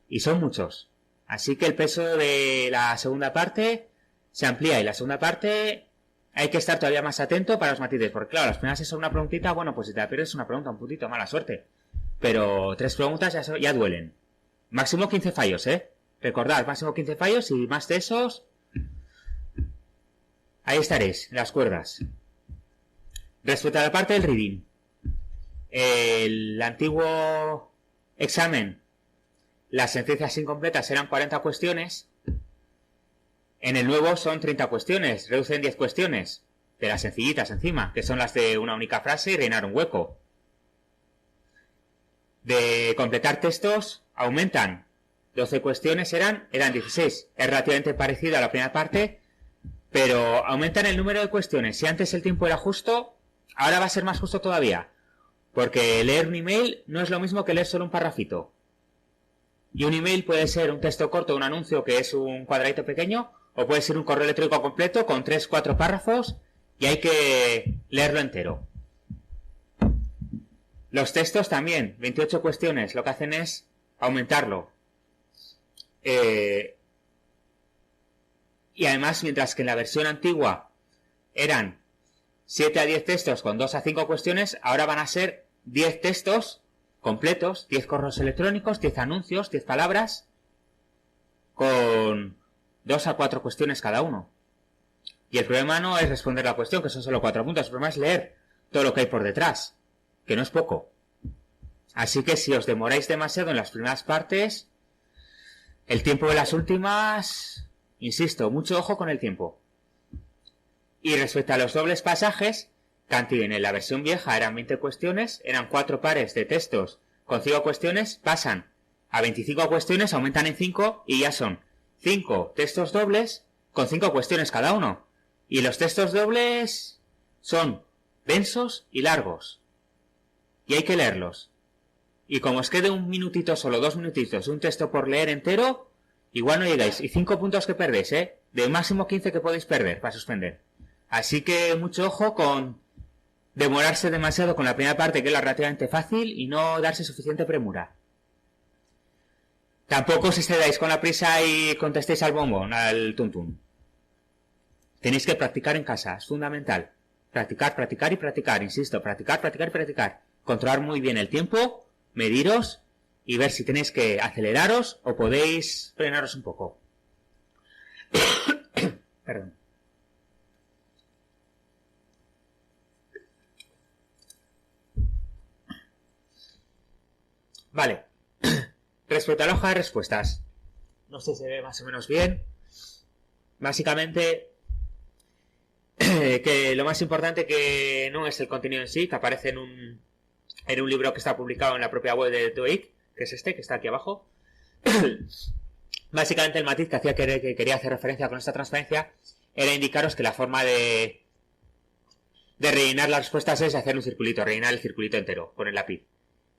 Y son muchos. Así que el peso de la segunda parte se amplía, y la segunda parte hay que estar todavía más atento para los matices, porque claro, las primeras es una preguntita, bueno, pues si te la pierdes una pregunta, un puntito, mala suerte. Pero 3 preguntas ya duelen. Máximo 15 fallos, ¿eh? Recordad, máximo 15 fallos y más de esos... Ahí estaréis, en las cuerdas. Respecto a la parte del reading, el antiguo examen, las sentencias incompletas eran 40 cuestiones. En el nuevo son 30 cuestiones, reducen 10 cuestiones, de las sencillitas encima, que son las de una única frase y rellenar un hueco. De completar textos, aumentan. 12 cuestiones eran 16. Es relativamente parecido a la primera parte, pero aumentan el número de cuestiones. Si antes el tiempo era justo, ahora va a ser más justo todavía. Porque leer un email no es lo mismo que leer solo un parrafito. Y un email puede ser un texto corto, un anuncio que es un cuadradito pequeño, o puede ser un correo electrónico completo con 3-4 párrafos y hay que leerlo entero. Los textos también, 28 cuestiones, lo que hacen es aumentarlo. Y además, mientras que en la versión antigua eran 7 a 10 textos con 2 a 5 cuestiones, ahora van a ser 10 textos completos, 10 correos electrónicos, 10 anuncios, 10 palabras, con 2 a 4 cuestiones cada uno. Y el problema no es responder la cuestión, que son solo 4 puntos, el problema es leer todo lo que hay por detrás, que no es poco. Así que si os demoráis demasiado en las primeras partes, el tiempo de las últimas, insisto, mucho ojo con el tiempo. Y respecto a los dobles pasajes, Cantiden en la versión vieja eran 20 cuestiones, eran 4 pares de textos con 5 cuestiones, pasan a 25 cuestiones, aumentan en 5 y ya son 5 textos dobles con 5 cuestiones cada uno. Y los textos dobles son densos y largos. Y hay que leerlos. Y como os quede un minutito solo, 2 minutitos, un texto por leer entero, igual no llegáis. Y 5 puntos que perdéis, de máximo 15 que podéis perder para suspender. Así que mucho ojo con demorarse demasiado con la primera parte, que es la relativamente fácil, y no darse suficiente premura. Tampoco os excedáis con la prisa y contestéis al bombón, al tuntún. Tenéis que practicar en casa, es fundamental. Practicar, practicar y practicar, insisto, practicar, practicar y practicar. Controlar muy bien el tiempo, mediros y ver si tenéis que aceleraros o podéis frenaros un poco. Perdón. Vale. Respecto a la hoja de respuestas, no sé si se ve más o menos bien. Básicamente, que lo más importante que no es el contenido en sí, que aparece en un libro que está publicado en la propia web de TOEIC, que es este, que está aquí abajo. Básicamente el matiz que quería hacer referencia con esta transparencia era indicaros que la forma de rellenar las respuestas es hacer un circulito, rellenar el circulito entero con el lápiz.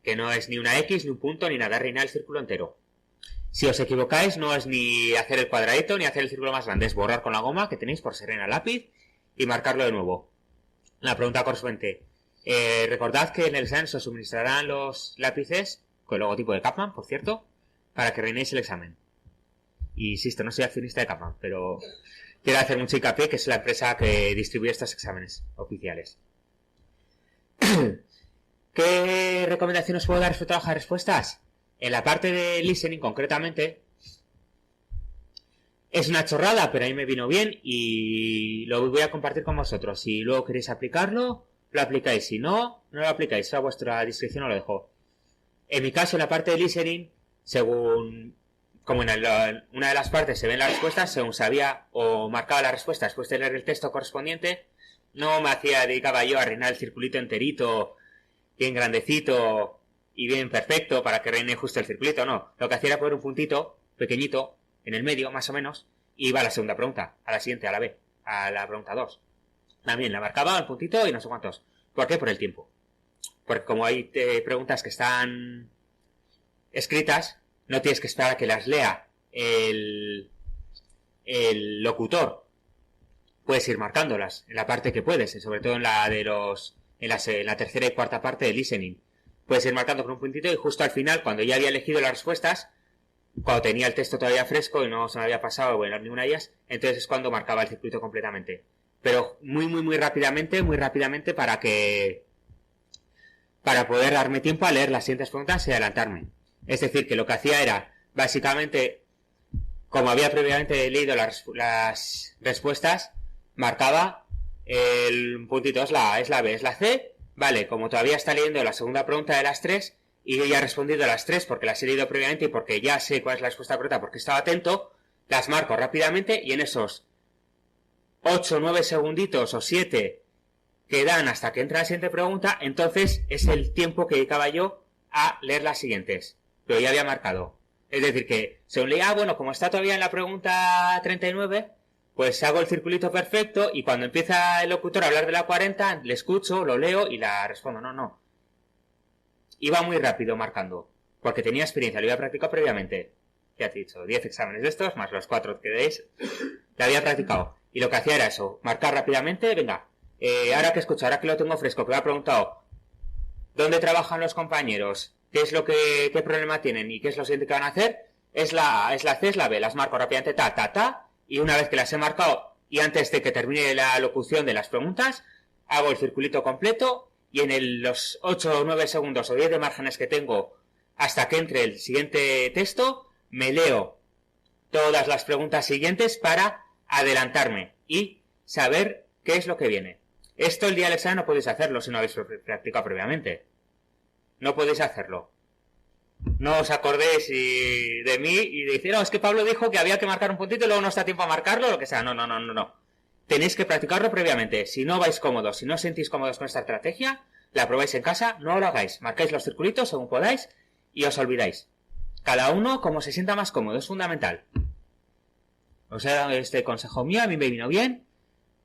Que no es ni una X, ni un punto, ni nada, rellenar el círculo entero. Si os equivocáis, no es ni hacer el cuadradito, ni hacer el círculo más grande, es borrar con la goma que tenéis por ser en el lápiz y marcarlo de nuevo. La pregunta correspondiente. Recordad que en el examen se os suministrarán los lápices, con el logotipo de Kaplan, por cierto, para que rellenéis el examen. Y insisto, no soy accionista de Kaplan, pero quiero hacer mucho hincapié que es la empresa que distribuye estos exámenes oficiales. ¿Qué recomendaciones puedo dar respecto a la hoja de respuestas? En la parte de listening, concretamente, es una chorrada, pero a mí me vino bien y lo voy a compartir con vosotros. Si luego queréis aplicarlo, lo aplicáis. Si no, no lo aplicáis. A vuestra discreción os lo dejo. En mi caso, en la parte de listening, según... Como en una de las partes se ven las respuestas, según sabía o marcaba la respuesta después de leer el texto correspondiente, no me dedicaba yo a rellenar el circulito enterito, bien grandecito y bien perfecto para que reine justo el circulito, no. Lo que hacía era poner un puntito pequeñito en el medio, más o menos, y iba a la segunda pregunta, a la siguiente, a la B, a la pregunta 2. También la marcaba el puntito y no sé cuántos. ¿Por qué? Por el tiempo. Porque como hay preguntas que están escritas, no tienes que esperar a que las lea el locutor. Puedes ir marcándolas en la parte que puedes, sobre todo en la de en la tercera y cuarta parte de listening. Puedes ir marcando con un puntito y justo al final, cuando ya había elegido las respuestas, cuando tenía el texto todavía fresco y no se me había pasado ninguna de ellas, entonces es cuando marcaba el circuito completamente. Pero muy rápidamente para poder darme tiempo a leer las siguientes preguntas y adelantarme. Es decir, que lo que hacía era, básicamente, como había previamente leído las respuestas, marcaba el puntito, es la B, es la C. Vale, como todavía está leyendo la segunda pregunta de las 3 y yo ya he respondido a las 3 porque las he leído previamente y porque ya sé cuál es la respuesta correcta porque estaba atento, las marco rápidamente y en esos 8 o 9 segunditos o 7 que dan hasta que entra la siguiente pregunta, entonces es el tiempo que dedicaba yo a leer las siguientes, pero ya había marcado. Es decir que, según leía, bueno, como está todavía en la pregunta 39, pues hago el circulito perfecto y cuando empieza el locutor a hablar de la 40, le escucho, lo leo y la respondo. No. Iba muy rápido marcando, porque tenía experiencia, lo había practicado previamente. Ya te he dicho, 10 exámenes de estos, más los 4 que deis, lo había practicado. Y lo que hacía era eso, marcar rápidamente, venga, ahora que escucho, ahora que lo tengo fresco, que me ha preguntado, ¿dónde trabajan los compañeros? ¿Qué problema tienen? ¿Y qué es lo siguiente que van a hacer? Es la C, es la B, las marco rápidamente, y una vez que las he marcado, y antes de que termine la locución de las preguntas, hago el circulito completo, y en los 8 o 9 segundos o 10 de márgenes que tengo hasta que entre el siguiente texto, me leo todas las preguntas siguientes para adelantarme y saber qué es lo que viene. Esto el día del examen no podéis hacerlo si no habéis practicado previamente. No podéis hacerlo. No os acordéis de mí y decir, no, es que Pablo dijo que había que marcar un puntito y luego no está tiempo a marcarlo, o lo que sea. No. Tenéis que practicarlo previamente. Si no vais cómodos, si no os sentís cómodos con esta estrategia, la probáis en casa, no lo hagáis. Marcáis los circulitos según podáis y os olvidáis. Cada uno como se sienta más cómodo, es fundamental. Os he dado este consejo mío, a mí me vino bien.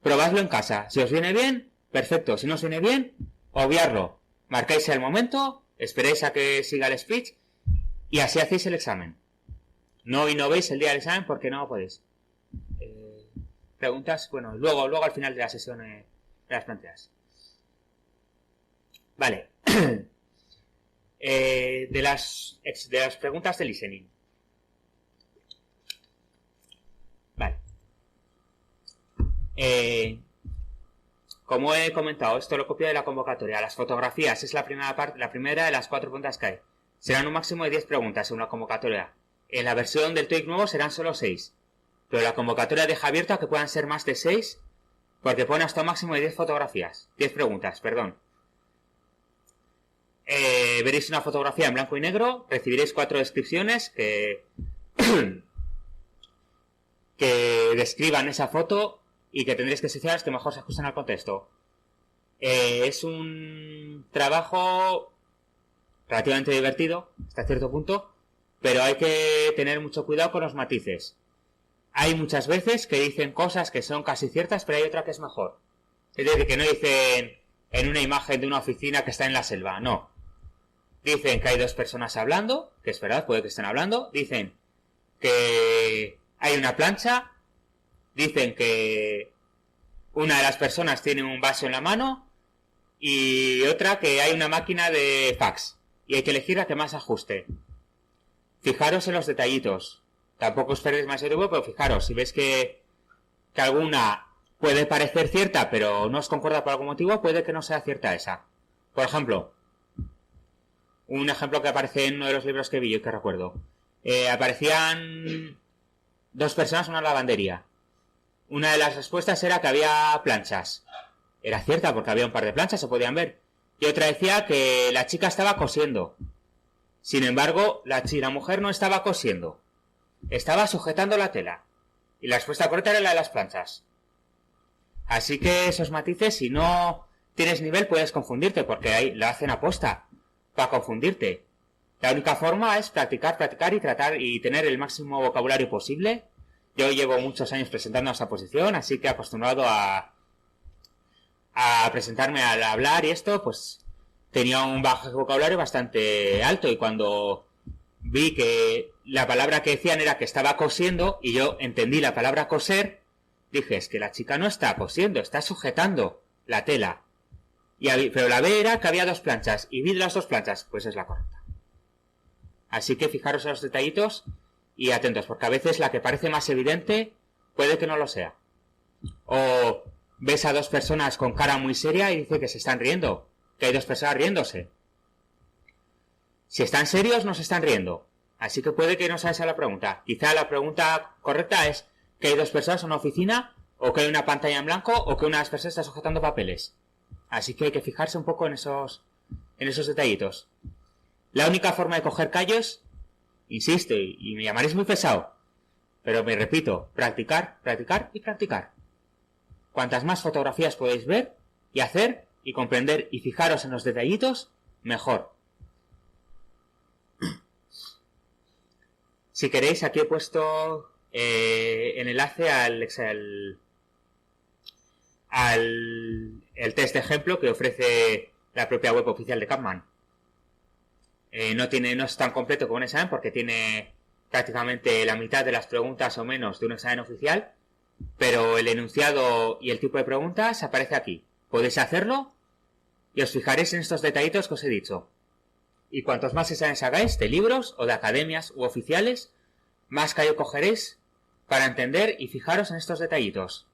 Probadlo en casa. Si os viene bien, perfecto. Si no os viene bien, obviarlo. Marcáis el momento, esperáis a que siga el speech y así hacéis el examen. No innovéis el día del examen porque no podéis. Preguntas, bueno, luego al final de la sesión las planteas. Vale. De las preguntas de listening. Vale. Como he comentado, esto lo copio de la convocatoria. Las fotografías es la primera de las 4 preguntas que hay. Serán un máximo de 10 preguntas en una convocatoria. En la versión del TOEIC nuevo serán solo 6. Pero la convocatoria deja abierto a que puedan ser más de 6, porque pone hasta un máximo de 10 fotografías. 10 preguntas, perdón. Veréis una fotografía en blanco y negro, recibiréis 4 descripciones que describan esa foto y que tendréis que seleccionar las que mejor se ajustan al contexto. Es un trabajo relativamente divertido hasta cierto punto, pero hay que tener mucho cuidado con los matices. Hay muchas veces que dicen cosas que son casi ciertas, pero hay otra que es mejor. Es decir, que no dicen en una imagen de una oficina que está en la selva, no. Dicen que hay 2 personas hablando, que es verdad, puede que estén hablando. Dicen que hay una plancha. Dicen que una de las personas tiene un vaso en la mano y otra que hay una máquina de fax y hay que elegir la que más ajuste. Fijaros en los detallitos. Tampoco os perdéis más tiempo, pero fijaros, si veis que alguna puede parecer cierta pero no os concuerda por algún motivo, puede que no sea cierta esa. Por ejemplo, un ejemplo que aparece en uno de los libros que vi y que recuerdo. Aparecían 2 personas en una lavandería. Una de las respuestas era que había planchas. Era cierta porque había un par de planchas, se podían ver. Y otra decía que la chica estaba cosiendo. Sin embargo, la mujer no estaba cosiendo. Estaba sujetando la tela. Y la respuesta correcta era la de las planchas. Así que esos matices, si no tienes nivel, puedes confundirte, porque ahí lo hacen aposta para confundirte. La única forma es practicar y tratar y tener el máximo vocabulario posible. Yo llevo muchos años presentando esta posición, así que acostumbrado a presentarme al hablar y esto, pues tenía un bajo vocabulario bastante alto, y cuando vi que la palabra que decían era que estaba cosiendo y yo entendí la palabra coser, dije, es que la chica no está cosiendo, está sujetando la tela. Pero la B era que había 2 planchas y vi las 2 planchas, pues es la correcta. Así que fijaros en los detallitos y atentos, porque a veces la que parece más evidente puede que no lo sea. O ves a 2 personas con cara muy seria y dice que se están riendo, que hay 2 personas riéndose. Si están serios, no se están riendo. Así que puede que no sabes a la pregunta. Quizá la pregunta correcta es que hay dos personas en una oficina, o que hay una pantalla en blanco, o que una de las personas está sujetando papeles. Así que hay que fijarse un poco en esos detallitos. La única forma de coger callos, insisto, y me llamaréis muy pesado, pero me repito, practicar, practicar y practicar. Cuantas más fotografías podéis ver y hacer y comprender y fijaros en los detallitos, mejor. Si queréis, aquí he puesto el enlace el test de ejemplo que ofrece la propia web oficial de Kapman. No es tan completo como un examen porque tiene prácticamente la mitad de las preguntas o menos de un examen oficial, pero el enunciado y el tipo de preguntas aparece aquí. Podéis hacerlo y os fijaréis en estos detallitos que os he dicho. Y cuantos más exámenes hagáis, de libros o de academias u oficiales, más callo cogeréis para entender y fijaros en estos detallitos,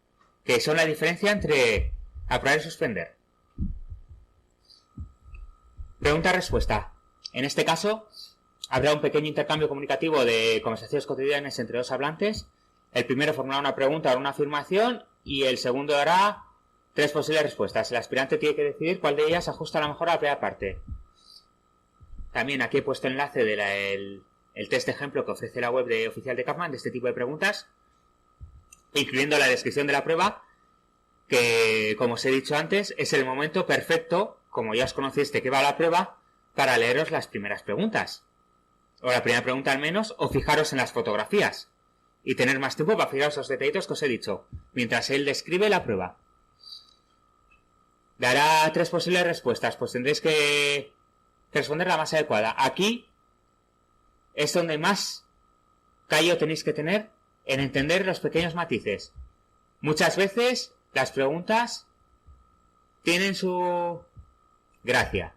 que son la diferencia entre aprobar y suspender. Pregunta-respuesta. En este caso, habrá un pequeño intercambio comunicativo de conversaciones cotidianas entre dos hablantes. El primero formulará una pregunta o una afirmación y el segundo dará 3 posibles respuestas. El aspirante tiene que decidir cuál de ellas se ajusta a la mejor a la primera parte. También aquí he puesto el enlace del test de ejemplo que ofrece la web oficial de Kapman de este tipo de preguntas, incluyendo la descripción de la prueba, que, como os he dicho antes, es el momento perfecto, como ya os conocéis de qué va la prueba, para leeros las primeras preguntas. O la primera pregunta al menos, o fijaros en las fotografías. Y tener más tiempo para fijaros los detallitos que os he dicho, mientras él describe la prueba. Dará 3 posibles respuestas, pues tendréis que responder la más adecuada. Aquí es donde más callo tenéis que tener en entender los pequeños matices. Muchas veces las preguntas tienen su gracia.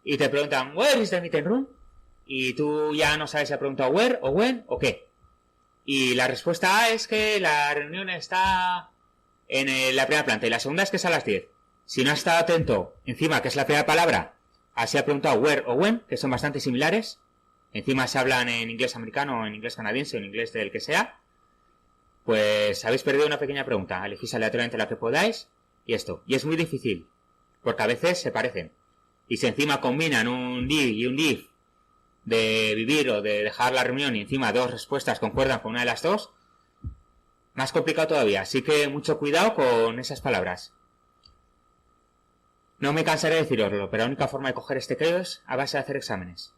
Y te preguntan, ¿where is the meeting room? Y tú ya no sabes si ha preguntado where o when o qué. Y la respuesta A es que la reunión está en la primera planta y la segunda es que es a las 10. Si no has estado atento, encima que es la primera palabra, así ha preguntado where o when, que son bastante similares. Encima se hablan en inglés americano, o en inglés canadiense, o en inglés del que sea. Pues habéis perdido una pequeña pregunta. Elegís aleatoriamente la que podáis y esto. Y es muy difícil, porque a veces se parecen. Y si encima combinan un live y un live de vivir o de dejar la reunión y encima 2 respuestas concuerdan con una de las 2, más complicado todavía. Así que mucho cuidado con esas palabras. No me cansaré de deciroslo, pero la única forma de coger este creo es a base de hacer exámenes.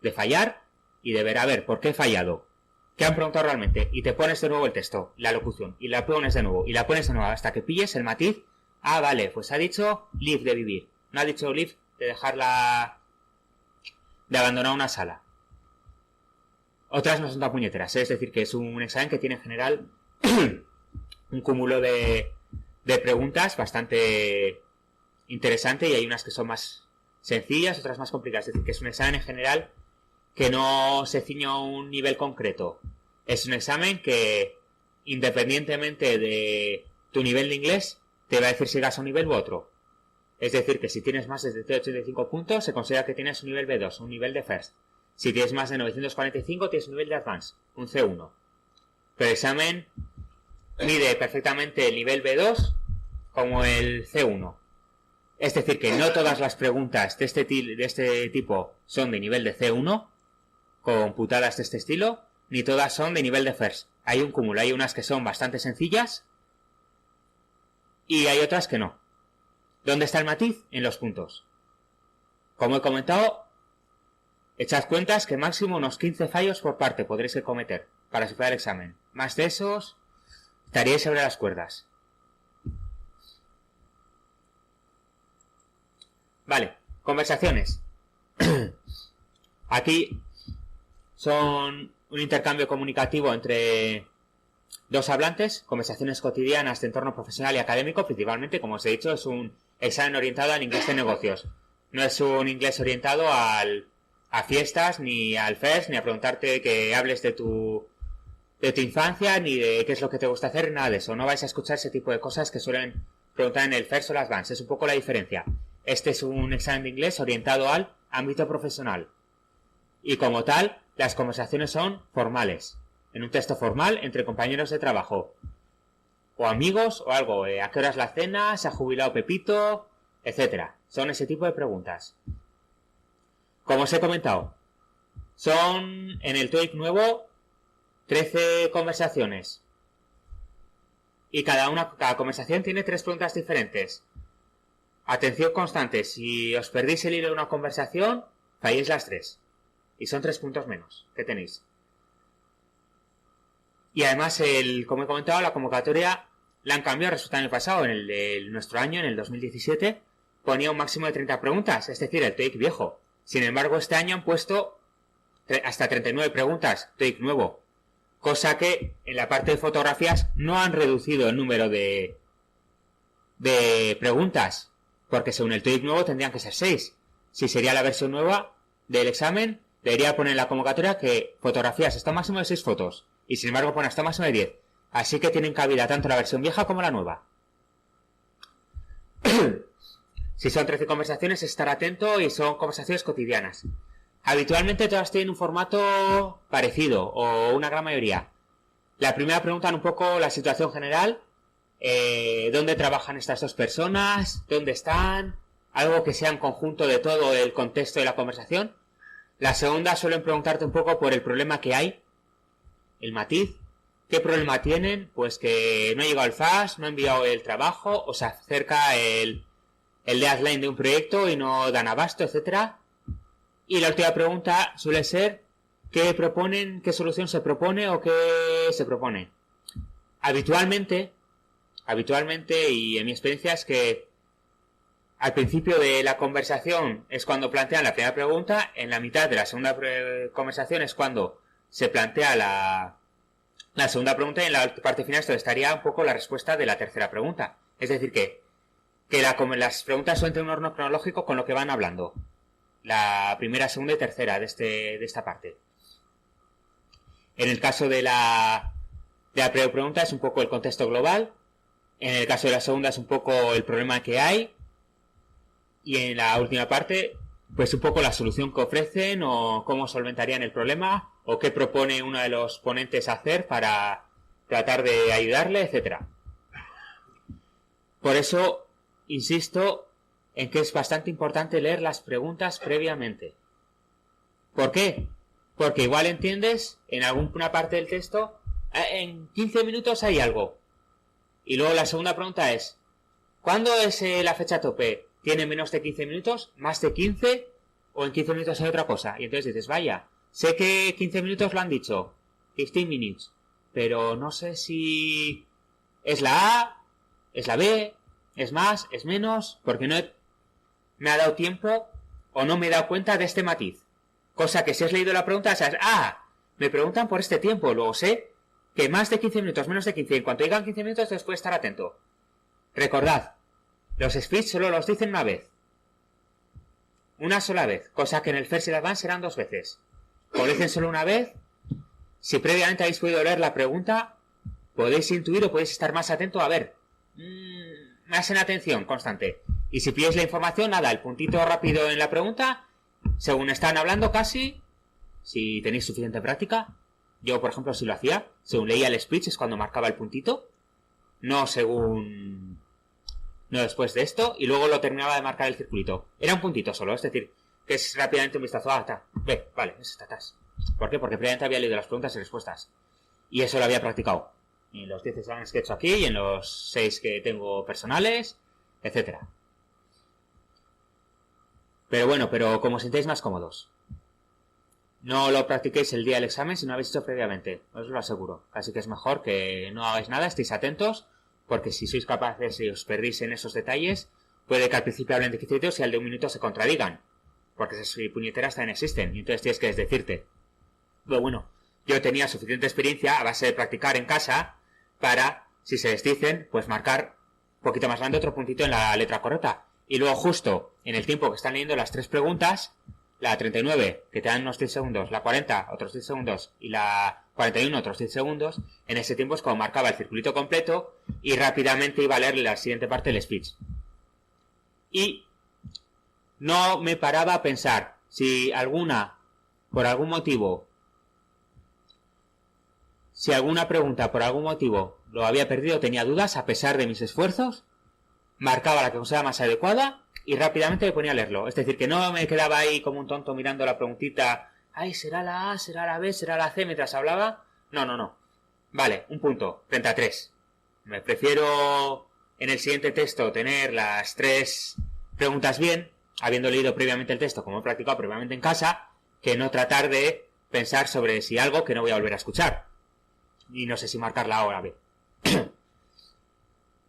De fallar y de ver, a ver, ¿por qué he fallado? ¿Qué han preguntado realmente? Y te pones de nuevo el texto, la locución, y la pones de nuevo, y la pones de nuevo, hasta que pilles el matiz. Ah, vale, pues ha dicho live de vivir. No ha dicho live de dejarla, de abandonar una sala. Otras no son tan puñeteras, ¿eh? Es decir, que es un examen que tiene en general un cúmulo de preguntas bastante interesante, y hay unas que son más sencillas, otras más complicadas. Es decir, que es un examen en general que no se ciñe a un nivel concreto. Es un examen que, independientemente de tu nivel de inglés, te va a decir si llegas a un nivel u otro. Es decir, que si tienes más de 85 puntos, se considera que tienes un nivel B2, un nivel de First. Si tienes más de 945, tienes un nivel de Advanced, un C1. Pero el examen mide perfectamente el nivel B2 como el C1. Es decir, que no todas las preguntas de este tipo son de nivel de C1, computadas de este estilo, ni todas son de nivel de First. Hay un cúmulo, hay unas que son bastante sencillas y hay otras que no. ¿Dónde está el matiz? En los puntos. Como he comentado, echad cuentas que máximo unos 15 fallos por parte podréis cometer para superar el examen. Más de esos, estaríais sobre las cuerdas. Vale, conversaciones. Aquí son un intercambio comunicativo entre dos hablantes, conversaciones cotidianas de entorno profesional y académico, principalmente, como os he dicho, es un examen orientado al inglés de negocios. No es un inglés orientado a fiestas, ni al FES, ni a preguntarte que hables de tu infancia, ni de qué es lo que te gusta hacer, nada de eso. No vais a escuchar ese tipo de cosas que suelen preguntar en el FES o las Advanced. Es un poco la diferencia. Este es un examen de inglés orientado al ámbito profesional. Y como tal, las conversaciones son formales, en un texto formal entre compañeros de trabajo, o amigos o algo, ¿a qué hora es la cena? ¿Se ha jubilado Pepito? Etcétera. Son ese tipo de preguntas. Como os he comentado, son en el TOEIC nuevo 13 conversaciones. Y cada conversación tiene 3 preguntas diferentes. Atención constante, si os perdéis el hilo de una conversación, falléis las 3. Y son 3 puntos menos que tenéis. Y además, como he comentado, la convocatoria la han cambiado respecto al año pasado. En el de nuestro año, en el 2017, ponía un máximo de 30 preguntas, es decir, el TOEIC viejo. Sin embargo, este año han puesto hasta 39 preguntas, TOEIC nuevo. Cosa que en la parte de fotografías no han reducido el número de preguntas, porque según el TOEIC nuevo tendrían que ser 6. Si sería la versión nueva del examen, debería poner en la convocatoria que fotografías hasta un máximo de 6 fotos, y sin embargo pone hasta un máximo de 10. Así que tienen cabida tanto la versión vieja como la nueva. Si son 13 conversaciones, estar atento, y son conversaciones cotidianas. Habitualmente todas tienen un formato parecido, o una gran mayoría. La primera preguntan un poco la situación general, dónde trabajan estas 2 personas, dónde están, algo que sea en conjunto de todo el contexto de la conversación. La segunda suelen preguntarte un poco por el problema que hay, el matiz. ¿Qué problema tienen? Pues que no ha llegado el FAS, no ha enviado el trabajo, o se acerca el deadline de un proyecto y no dan abasto, etcétera. Y la última pregunta suele ser ¿qué proponen, qué solución se propone o qué se propone? Habitualmente, y en mi experiencia, es que al principio de la conversación es cuando plantean la primera pregunta, en la mitad de la segunda conversación es cuando se plantea la segunda pregunta, y en la parte final esto estaría un poco la respuesta de la tercera pregunta. Es decir, que las preguntas son en un orden cronológico con lo que van hablando. La primera, segunda y tercera de esta parte. En el caso de la primera pregunta es un poco el contexto global. En el caso de la segunda es un poco el problema que hay. Y en la última parte, pues un poco la solución que ofrecen, o cómo solventarían el problema, o qué propone uno de los ponentes hacer para tratar de ayudarle, etcétera. Por eso insisto en que es bastante importante leer las preguntas previamente. ¿Por qué? Porque igual entiendes en alguna parte del texto, en 15 minutos hay algo. Y luego la segunda pregunta es, ¿cuándo es la fecha tope? ¿Tiene menos de 15 minutos? ¿Más de 15? ¿O en 15 minutos hay otra cosa? Y entonces dices, vaya, sé que 15 minutos lo han dicho, 15 minutes, pero no sé si es la A, es la B, es más, es menos, porque no me ha dado tiempo o no me he dado cuenta de este matiz. Cosa que si has leído la pregunta, sabes, me preguntan por este tiempo, luego sé que más de 15 minutos, menos de 15, en cuanto digan 15 minutos, después estar atento. Recordad, los speech solo los dicen una vez. Una sola vez, cosa que en el First y Advanced serán 2 veces. Como lo dicen solo una vez, si previamente habéis podido leer la pregunta, podéis intuir o podéis estar más atento a ver. Más en atención constante. Y si pilláis la información, nada, el puntito rápido en la pregunta, según están hablando casi, si tenéis suficiente práctica. Yo, por ejemplo, si lo hacía, según leía el speech es cuando marcaba el puntito, no después de esto, y luego lo terminaba de marcar el circulito. Era un puntito solo, es decir, que es rápidamente un vistazo, vale, es esta. ¿Por qué? Porque previamente había leído las preguntas y respuestas. Y eso lo había practicado. En los 10 exámenes que he hecho aquí, y en los 6 que tengo personales, etcétera. Pero bueno, como os sintéis más cómodos. No lo practiquéis el día del examen si no habéis hecho previamente, os lo aseguro. Así que es mejor que no hagáis nada, estéis atentos, porque si sois capaces y os perdéis en esos detalles, puede que al principio hablen de 15 minutos y al de un minuto se contradigan. Porque esas puñeteras también existen, y entonces tienes que desdecirte. Pero bueno, yo tenía suficiente experiencia a base de practicar en casa para, si se desdicen, pues marcar un poquito más grande otro puntito en la letra correcta. Y luego justo en el tiempo que están leyendo las 3 preguntas, la 39, que te dan unos 10 segundos, la 40, otros 10 segundos, y la 41, otros 10 segundos, en ese tiempo es como marcaba el circulito completo y rápidamente iba a leerle la siguiente parte del speech. Y no me paraba a pensar si alguna, por algún motivo, Si alguna pregunta por algún motivo lo había perdido, tenía dudas, a pesar de mis esfuerzos, marcaba la que consideraba más adecuada y rápidamente me ponía a leerlo. Es decir, que no me quedaba ahí como un tonto mirando la preguntita, ay, será la A, será la B, será la C mientras hablaba. No. Vale, un punto, frente a 3. Me prefiero en el siguiente texto tener las 3 preguntas bien, habiendo leído previamente el texto, como he practicado previamente en casa, que no tratar de pensar sobre si algo que no voy a volver a escuchar. Y no sé si marcar la A o la B.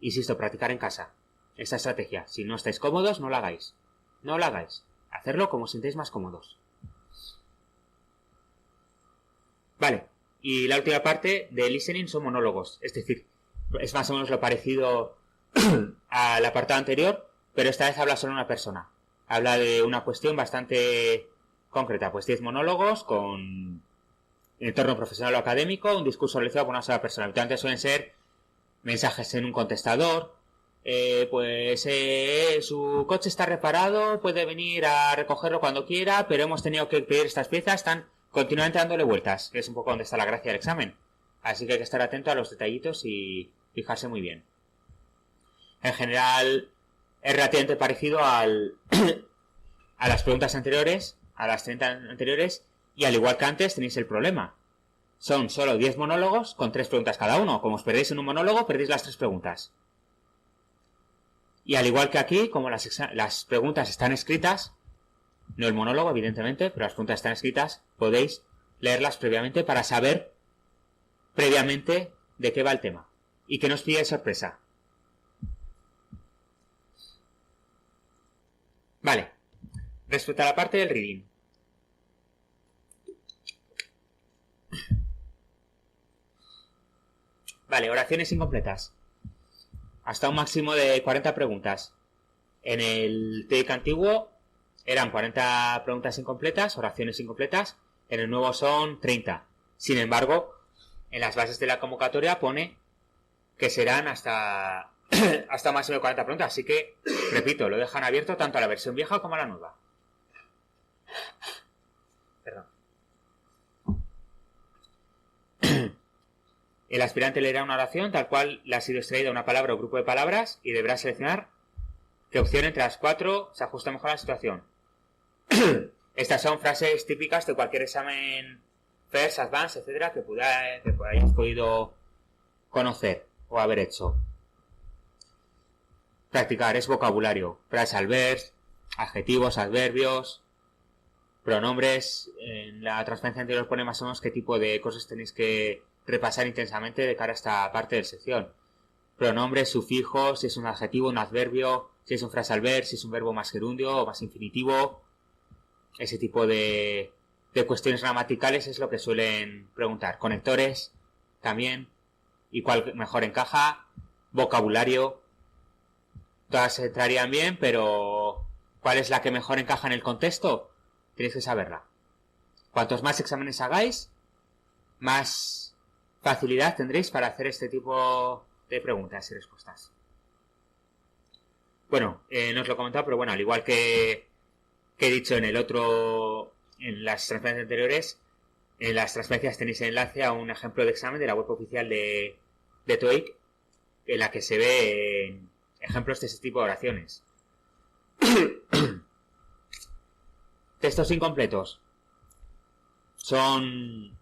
Insisto, practicar en casa. Esta estrategia, si no estáis cómodos, no la hagáis. No la hagáis. Hacerlo como os sintáis más cómodos. Vale. Y la última parte de listening son monólogos. Es decir, es más o menos lo parecido al apartado anterior, pero esta vez habla solo una persona. Habla de una cuestión bastante concreta. Pues 10 monólogos con entorno profesional o académico, un discurso realizado por una sola persona. Habitualmente suelen ser mensajes en un contestador. Su coche está reparado, puede venir a recogerlo cuando quiera, pero hemos tenido que pedir estas piezas, están continuamente dándole vueltas, que es un poco donde está la gracia del examen. Así que hay que estar atento a los detallitos y fijarse muy bien. En general, es relativamente parecido a las preguntas anteriores, a las 30 anteriores, y al igual que antes tenéis el problema. Son solo 10 monólogos con 3 preguntas cada uno. Como os perdéis en un monólogo, perdéis las 3 preguntas. Y al igual que aquí, como las preguntas están escritas, no el monólogo evidentemente, pero las preguntas están escritas, podéis leerlas previamente para saber previamente de qué va el tema. Y que no os pille sorpresa. Vale. Respecto a la parte del reading. Vale, oraciones incompletas. Hasta un máximo de 40 preguntas. En el TOEIC antiguo eran 40 preguntas incompletas, oraciones incompletas. En el nuevo son 30. Sin embargo, en las bases de la convocatoria pone que serán hasta un máximo de 40 preguntas. Así que, repito, lo dejan abierto tanto a la versión vieja como a la nueva. Perdón. El aspirante leerá una oración tal cual le ha sido extraída una palabra o grupo de palabras y deberá seleccionar qué opción entre las 4 se ajusta mejor a la situación. Estas son frases típicas de cualquier examen FIRST, Advanced, etcétera, que hayáis podido conocer o haber hecho. Practicar es vocabulario, frases al vers, adjetivos, adverbios, pronombres. En la transparencia anterior pone más o menos qué tipo de cosas tenéis que repasar intensamente de cara a esta parte de sección. Pronombres, sufijos, si es un adjetivo, un adverbio, si es un frasal ver, si es un verbo más gerundio o más infinitivo. Ese tipo de cuestiones gramaticales es lo que suelen preguntar. Conectores también, y cuál mejor encaja. Vocabulario, todas entrarían bien, pero ¿cuál es la que mejor encaja en el contexto? Tenéis que saberla. Cuantos más exámenes hagáis, más facilidad tendréis para hacer este tipo de preguntas y respuestas. Bueno, no os lo he comentado, pero bueno, al igual que he dicho en las transparencias anteriores, en las transparencias tenéis el enlace a un ejemplo de examen de la web oficial de TOEIC, en la que se ven ejemplos de ese tipo de oraciones. Textos incompletos. Son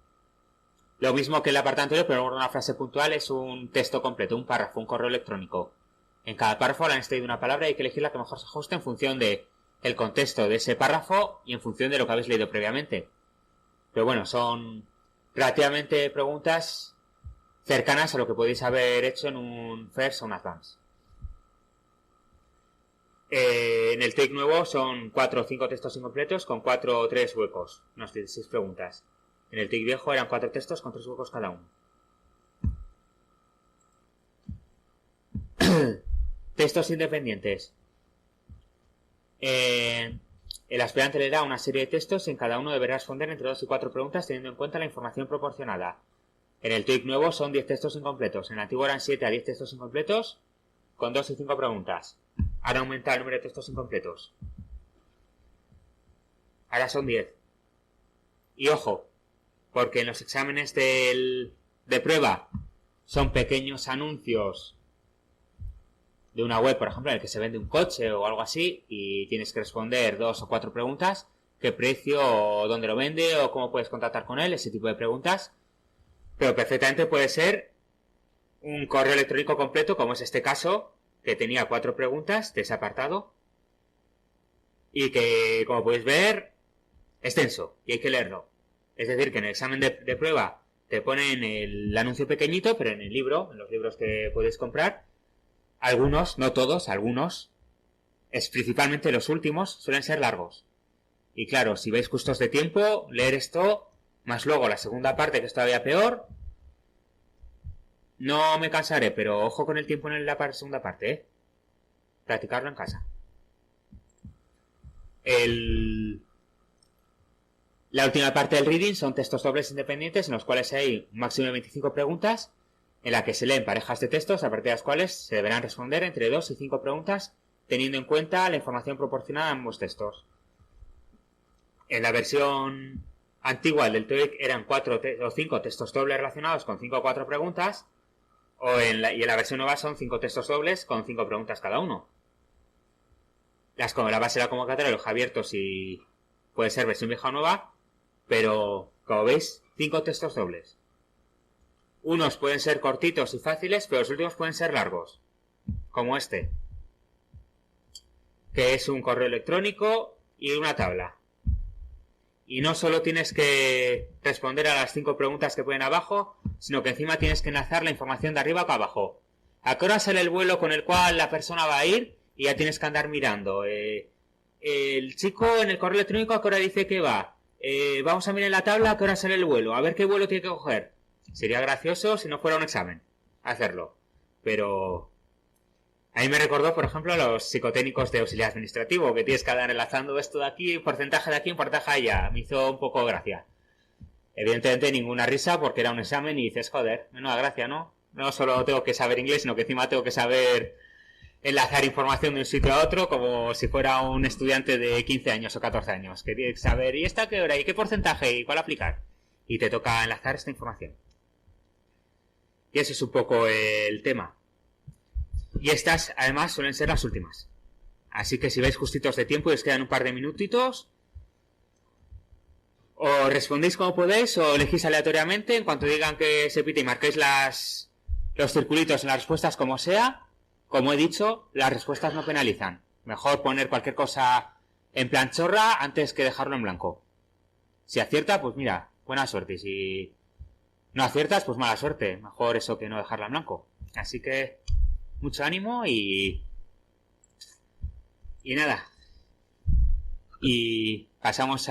lo mismo que el apartado anterior, pero una frase puntual es un texto completo, un párrafo, un correo electrónico. En cada párrafo le han extraído una palabra y hay que elegir la que mejor se ajuste en función de el contexto de ese párrafo y en función de lo que habéis leído previamente. Pero bueno, son relativamente preguntas cercanas a lo que podéis haber hecho en un FIRST o un Advanced. En el TOEIC nuevo son 4 o 5 textos incompletos con 4 o 3 huecos, unas 16 preguntas. En el TOEIC viejo eran 4 textos con 3 huecos cada uno. Textos independientes. El aspirante leerá una serie de textos y en cada uno deberá responder entre 2 y 4 preguntas teniendo en cuenta la información proporcionada. En el TOEIC nuevo son 10 textos incompletos. En el antiguo eran 7 a 10 textos incompletos con 2 y 5 preguntas. Ahora aumenta el número de textos incompletos. Ahora son 10. Y ojo, porque en los exámenes del de prueba son pequeños anuncios de una web, por ejemplo, en el que se vende un coche o algo así, y tienes que responder 2 o 4 preguntas: qué precio, o dónde lo vende, o cómo puedes contactar con él, ese tipo de preguntas. Pero perfectamente puede ser un correo electrónico completo, como es este caso, que tenía 4 preguntas de ese apartado, y que, como podéis ver, es denso y hay que leerlo. Es decir, que en el examen de prueba te ponen el anuncio pequeñito, pero en el libro, en los libros que puedes comprar, algunos, no todos, algunos, es principalmente los últimos, suelen ser largos. Y claro, si vais justos de tiempo, leer esto, más luego la segunda parte, que es todavía peor, no me cansaré, pero ojo con el tiempo en la segunda parte, ¿eh? Practicarlo en casa. La última parte del reading son textos dobles independientes, en los cuales hay un máximo de 25 preguntas, en la que se leen parejas de textos, a partir de las cuales se deberán responder entre 2 y 5 preguntas, teniendo en cuenta la información proporcionada en ambos textos. En la versión antigua del TOEIC eran 4 o 5 textos dobles relacionados con 5 o 4 preguntas, y en la versión nueva son 5 textos dobles con 5 preguntas cada uno. La base de la convocatoria los abiertos, y puede ser versión vieja o nueva, pero como veis, 5 textos dobles. Unos pueden ser cortitos y fáciles, pero los últimos pueden ser largos, como este, que es un correo electrónico y una tabla. Y no solo tienes que responder a las 5 preguntas que ponen abajo, sino que encima tienes que enlazar la información de arriba para abajo. ¿A qué hora sale el vuelo con el cual la persona va a ir? Y ya tienes que andar mirando. El chico en el correo electrónico, ¿a qué hora dice que va? Vamos a mirar en la tabla a qué hora sale el vuelo, a ver qué vuelo tiene que coger. Sería gracioso si no fuera un examen hacerlo, pero a mí me recordó, por ejemplo, a los psicotécnicos de auxiliar administrativo, que tienes que andar enlazando esto de aquí, porcentaje de aquí, porcentaje de allá. Me hizo un poco gracia. Evidentemente ninguna risa, porque era un examen y dices, joder, menuda gracia, ¿no? No solo tengo que saber inglés, sino que encima tengo que saber enlazar información de un sitio a otro, como si fuera un estudiante de 15 años o 14 años, que tiene que saber, ¿y esta qué hora? ¿Y qué porcentaje? ¿Y cuál aplicar? Y te toca enlazar esta información. Y ese es un poco el tema. Y estas, además, suelen ser las últimas. Así que si vais justitos de tiempo y os quedan un par de minutitos, o respondéis como podéis, o elegís aleatoriamente, en cuanto digan que se pite, y marquéis los circulitos en las respuestas como sea. Como he dicho, las respuestas no penalizan. Mejor poner cualquier cosa en plan chorra antes que dejarlo en blanco. Si acierta, pues mira, buena suerte. Y si no aciertas, pues mala suerte. Mejor eso que no dejarla en blanco. Así que mucho ánimo y nada. Y pasamos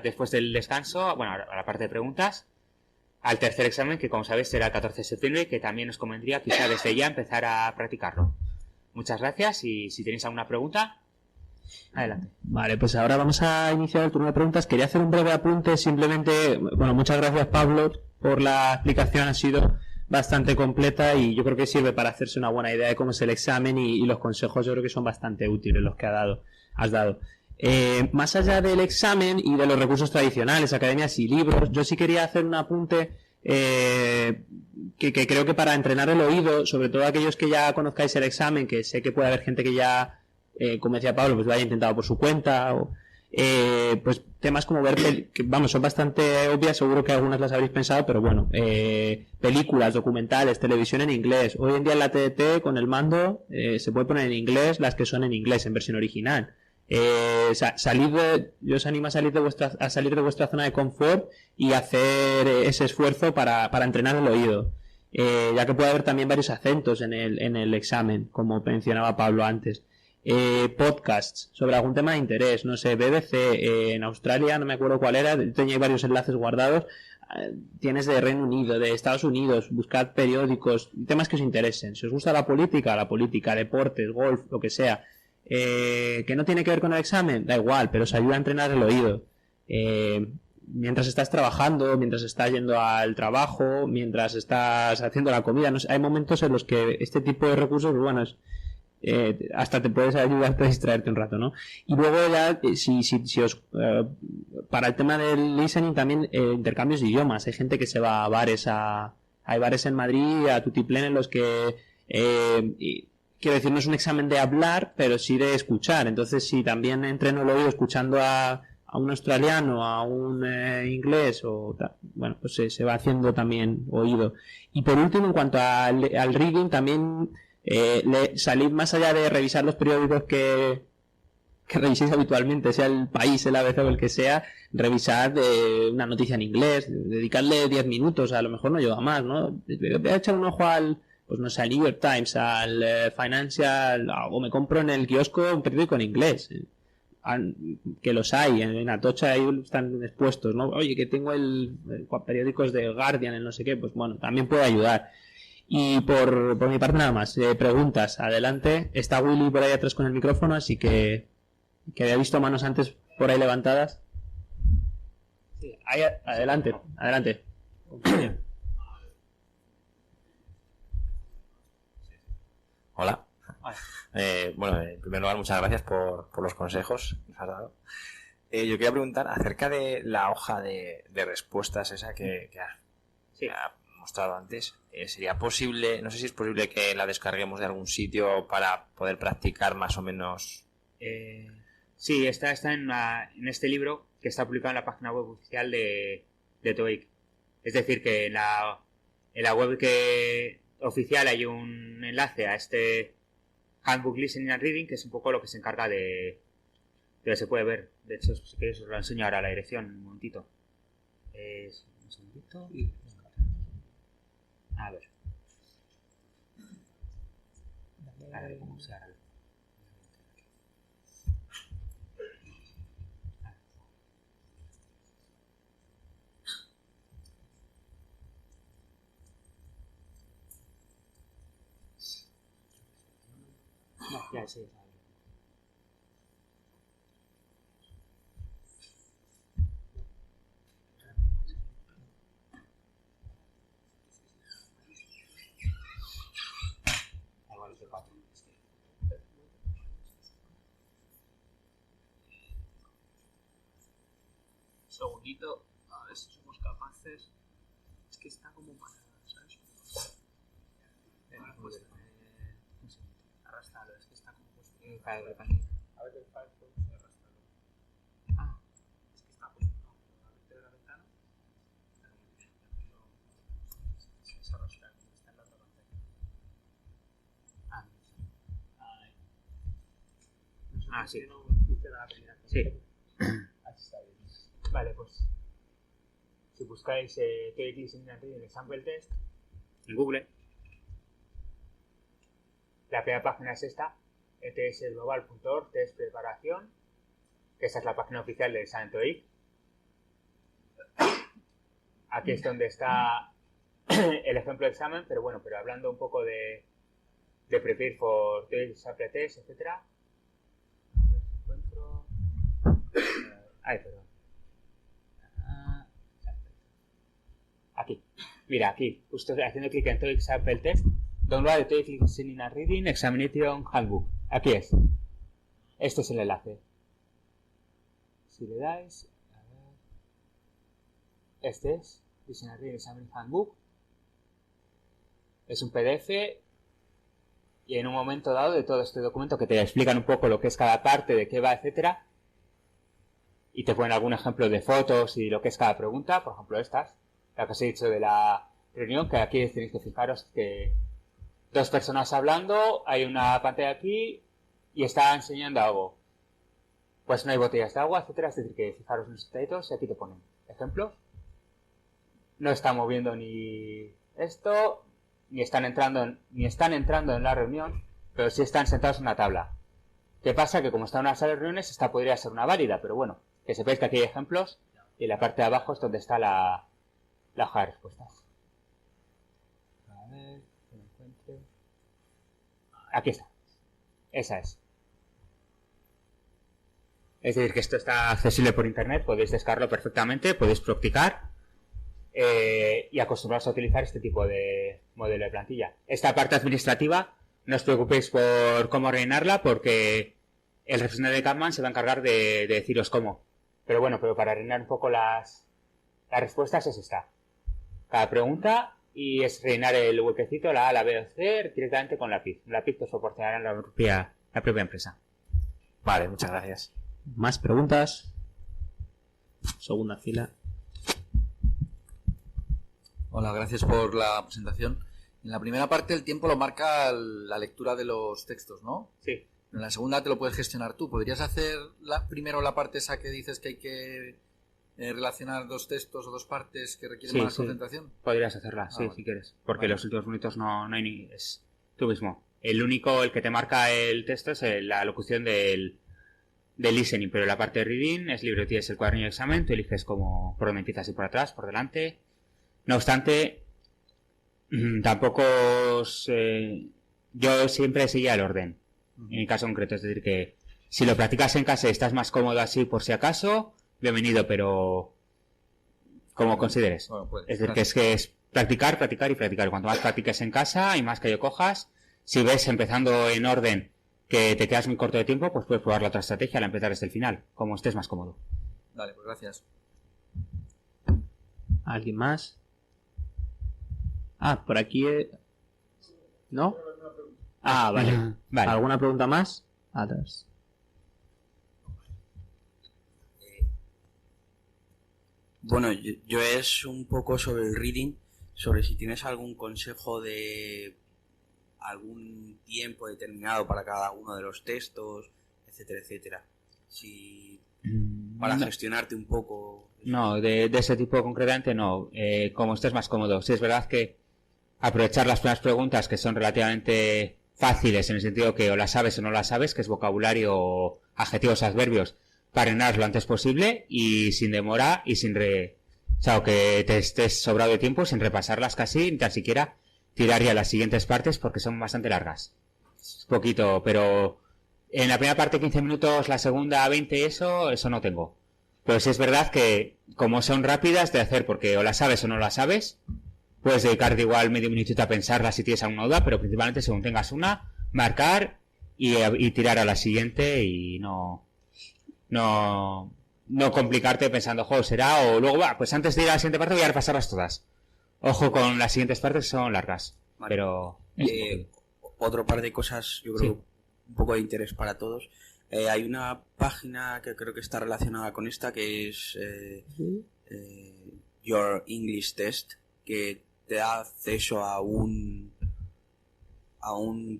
después del descanso, bueno, a la parte de preguntas, al tercer examen, que como sabéis será el 14 de septiembre, que también os convendría quizá desde ya empezar a practicarlo. Muchas gracias, y si tenéis alguna pregunta, adelante. Vale, pues ahora vamos a iniciar el turno de preguntas. Quería hacer un breve apunte, simplemente, bueno, muchas gracias Pablo por la explicación, ha sido bastante completa y yo creo que sirve para hacerse una buena idea de cómo es el examen, y los consejos yo creo que son bastante útiles los que has dado. Más allá del examen y de los recursos tradicionales, academias y libros, yo sí quería hacer un apunte que creo que para entrenar el oído, sobre todo aquellos que ya conozcáis el examen, que sé que puede haber gente que ya, como decía Pablo, pues lo haya intentado por su cuenta, pues temas como ver, que vamos, son bastante obvias, seguro que algunas las habréis pensado, pero bueno, películas, documentales, televisión en inglés. Hoy en día en la TDT con el mando se puede poner en inglés las que son en inglés, en versión original. Yo os animo a salir de vuestra zona de confort y hacer ese esfuerzo para entrenar el oído, ya que puede haber también varios acentos en el examen, como mencionaba Pablo antes. Podcasts sobre algún tema de interés, no sé, BBC, en Australia, no me acuerdo cuál era, tenía varios enlaces guardados, tienes de Reino Unido, de Estados Unidos, buscad periódicos, temas que os interesen. Si os gusta la política, deportes, golf, lo que sea, que no tiene que ver con el examen, da igual, pero os ayuda a entrenar el oído. Mientras estás trabajando, mientras estás yendo al trabajo, mientras estás haciendo la comida, no sé, hay momentos en los que este tipo de recursos, bueno, hasta te puedes ayudar a distraerte un rato, ¿no? Y luego ya, si os para el tema del listening también, intercambios de idiomas. Hay gente que se va a bares a hay bares en Madrid a tutiplén en los que, quiero decir, no es un examen de hablar, pero sí de escuchar. Entonces, si también entreno el oído escuchando a un australiano, a un inglés, bueno, pues se va haciendo también oído. Y por último, en cuanto al reading, también salid más allá de revisar los periódicos que reviséis habitualmente, sea el País, el ABC o el que sea, revisar una noticia en inglés, dedicarle 10 minutos, a lo mejor no lleva más, ¿no? Voy a echar un ojo pues no sé, al New York Times, al Financial, o me compro en el kiosco un periódico en inglés, que los hay, en Atocha ahí están expuestos, ¿no? Oye, que tengo el periódicos de Guardian, el no sé qué, pues bueno, también puede ayudar. Y por mi parte nada más, preguntas, adelante, está Willy por ahí atrás con el micrófono, así que había visto manos antes por ahí levantadas. Sí, ahí, adelante. Hola. Bueno, en primer lugar, muchas gracias por los consejos que nos has dado. Yo quería preguntar acerca de la hoja de respuestas esa que has mostrado antes. ¿Sería posible, no sé si es posible que la descarguemos de algún sitio para poder practicar más o menos? Sí, está en este libro que está publicado en la página web oficial de TOEIC. Es decir, que en la web oficial hay un enlace a este Handbook Listening and Reading, que es un poco lo que se encarga de se puede ver. De hecho, si queréis os lo enseño ahora la dirección, un momentito. Un segundito. A ver. A ver cómo se hará. No, ya sí. Segundito, a ver si somos capaces. Es que está como para, ¿sabes? Pues, arrastralo, es que está como puesto. A ver el Firefox, arrastralo. Ah, es que está puesto. No, abrirte la ventana. Se arrastra, está en la otra pantalla. Sí. No funciona la primera. Sí. Así está bien. Vale, pues si buscáis TOEIC Listening and Reading Example Test En Google. la primera página es esta, etsglobal.org, test preparación, que esa es la página oficial del examen TOEIC. Aquí es donde está el ejemplo de examen, pero bueno, hablando un poco de Prepare for TOEIC Example Test, etcétera. A ver si encuentro. Perdón. Aquí. Mira, aquí, justo haciendo clic en TOEIC Sample Test, download de TOEIC Listening and Reading Examination Handbook. Aquí es. Este es el enlace. Si le dais, a ver. Este es Listening and Reading Examination Handbook. Es un PDF y en un momento dado de todo este documento que te explican un poco lo que es cada parte, de qué va, etcétera, y te ponen algún ejemplo de fotos y lo que es cada pregunta, por ejemplo estas, la que os he dicho de la reunión, que aquí tenéis que fijaros que dos personas hablando, hay una pantalla aquí y está enseñando algo. Pues no hay botellas de agua, etcétera, es decir, que fijaros en los detallitos y aquí te ponen ejemplos. No está moviendo ni esto, ni están entrando en la reunión, pero sí están sentados en una tabla. ¿Qué pasa? Que como está en una sala de reuniones, esta podría ser una válida, pero bueno, que sepáis que aquí hay ejemplos y en la parte de abajo es donde está la hoja de respuestas. A ver, que lo encuentre. Aquí está. Esa es. Es decir, que esto está accesible por internet, podéis descargarlo perfectamente, podéis practicar y acostumbraros a utilizar este tipo de modelo de plantilla. Esta parte administrativa, no os preocupéis por cómo rellenarla, porque el representante de Capman se va a encargar de deciros cómo. Pero bueno, para rellenar un poco las respuestas es esta. Cada pregunta y es rellenar el huequecito, la A, la B o C, directamente con lápiz. Un lápiz que proporcionará la propia empresa. Vale, muchas gracias. ¿Más preguntas? Segunda fila. Hola, gracias por la presentación. En la primera parte el tiempo lo marca la lectura de los textos, ¿no? Sí. En la segunda te lo puedes gestionar tú. ¿Podrías hacer primero la parte esa que dices que hay que relacionar dos textos o dos partes que requieren más concentración? Podrías hacerla, sí, vale. Si quieres. Porque los últimos minutos no hay ni... Es tú mismo. El que te marca el texto es la locución del listening, pero la parte de reading es libre. Tienes el cuaderno de examen, tú eliges por dónde empiezas y por atrás, por delante. No obstante, tampoco yo siempre seguía el orden. En mi caso concreto, es decir, que si lo practicas en casa y estás más cómodo así por si acaso, bienvenido, pero como consideres. Bueno, pues, es decir, que es practicar y practicar. Cuanto más practiques en casa y más que yo cojas, si ves empezando en orden que te quedas muy corto de tiempo, pues puedes probar la otra estrategia al empezar desde el final, como estés más cómodo. Vale, pues gracias. ¿Alguien más? Por aquí... ¿No? Vale. Vale. ¿Alguna pregunta más? Atrás. Bueno, yo es un poco sobre el reading, sobre si tienes algún consejo de algún tiempo determinado para cada uno de los textos, etcétera, etcétera. Para gestionarte un poco. No, de ese tipo concretamente no. Como estés más cómodo. Sí, es verdad que aprovechar las primeras preguntas que son relativamente fáciles en el sentido que o las sabes o no las sabes, que es vocabulario o adjetivos, adverbios, para rellenar lo antes posible y sin demora y o sea, que te estés sobrado de tiempo sin repasarlas casi, ni tan siquiera tirar ya las siguientes partes porque son bastante largas. Es poquito, pero en la primera parte 15 minutos, la segunda 20, eso no tengo. Pero sí es verdad que como son rápidas de hacer porque o las sabes o no las sabes, puedes dedicarte igual medio minutito a pensarla si tienes alguna duda, pero principalmente según tengas una, marcar y tirar a la siguiente y no complicarte pensando, será, o luego pues antes de ir a la siguiente parte voy a repasarlas todas. Ojo con las siguientes partes que son largas. Vale. Pero otro par de cosas, yo creo, un poco de interés para todos. Hay una página que creo que está relacionada con esta, que es Your English Test, que te da acceso a un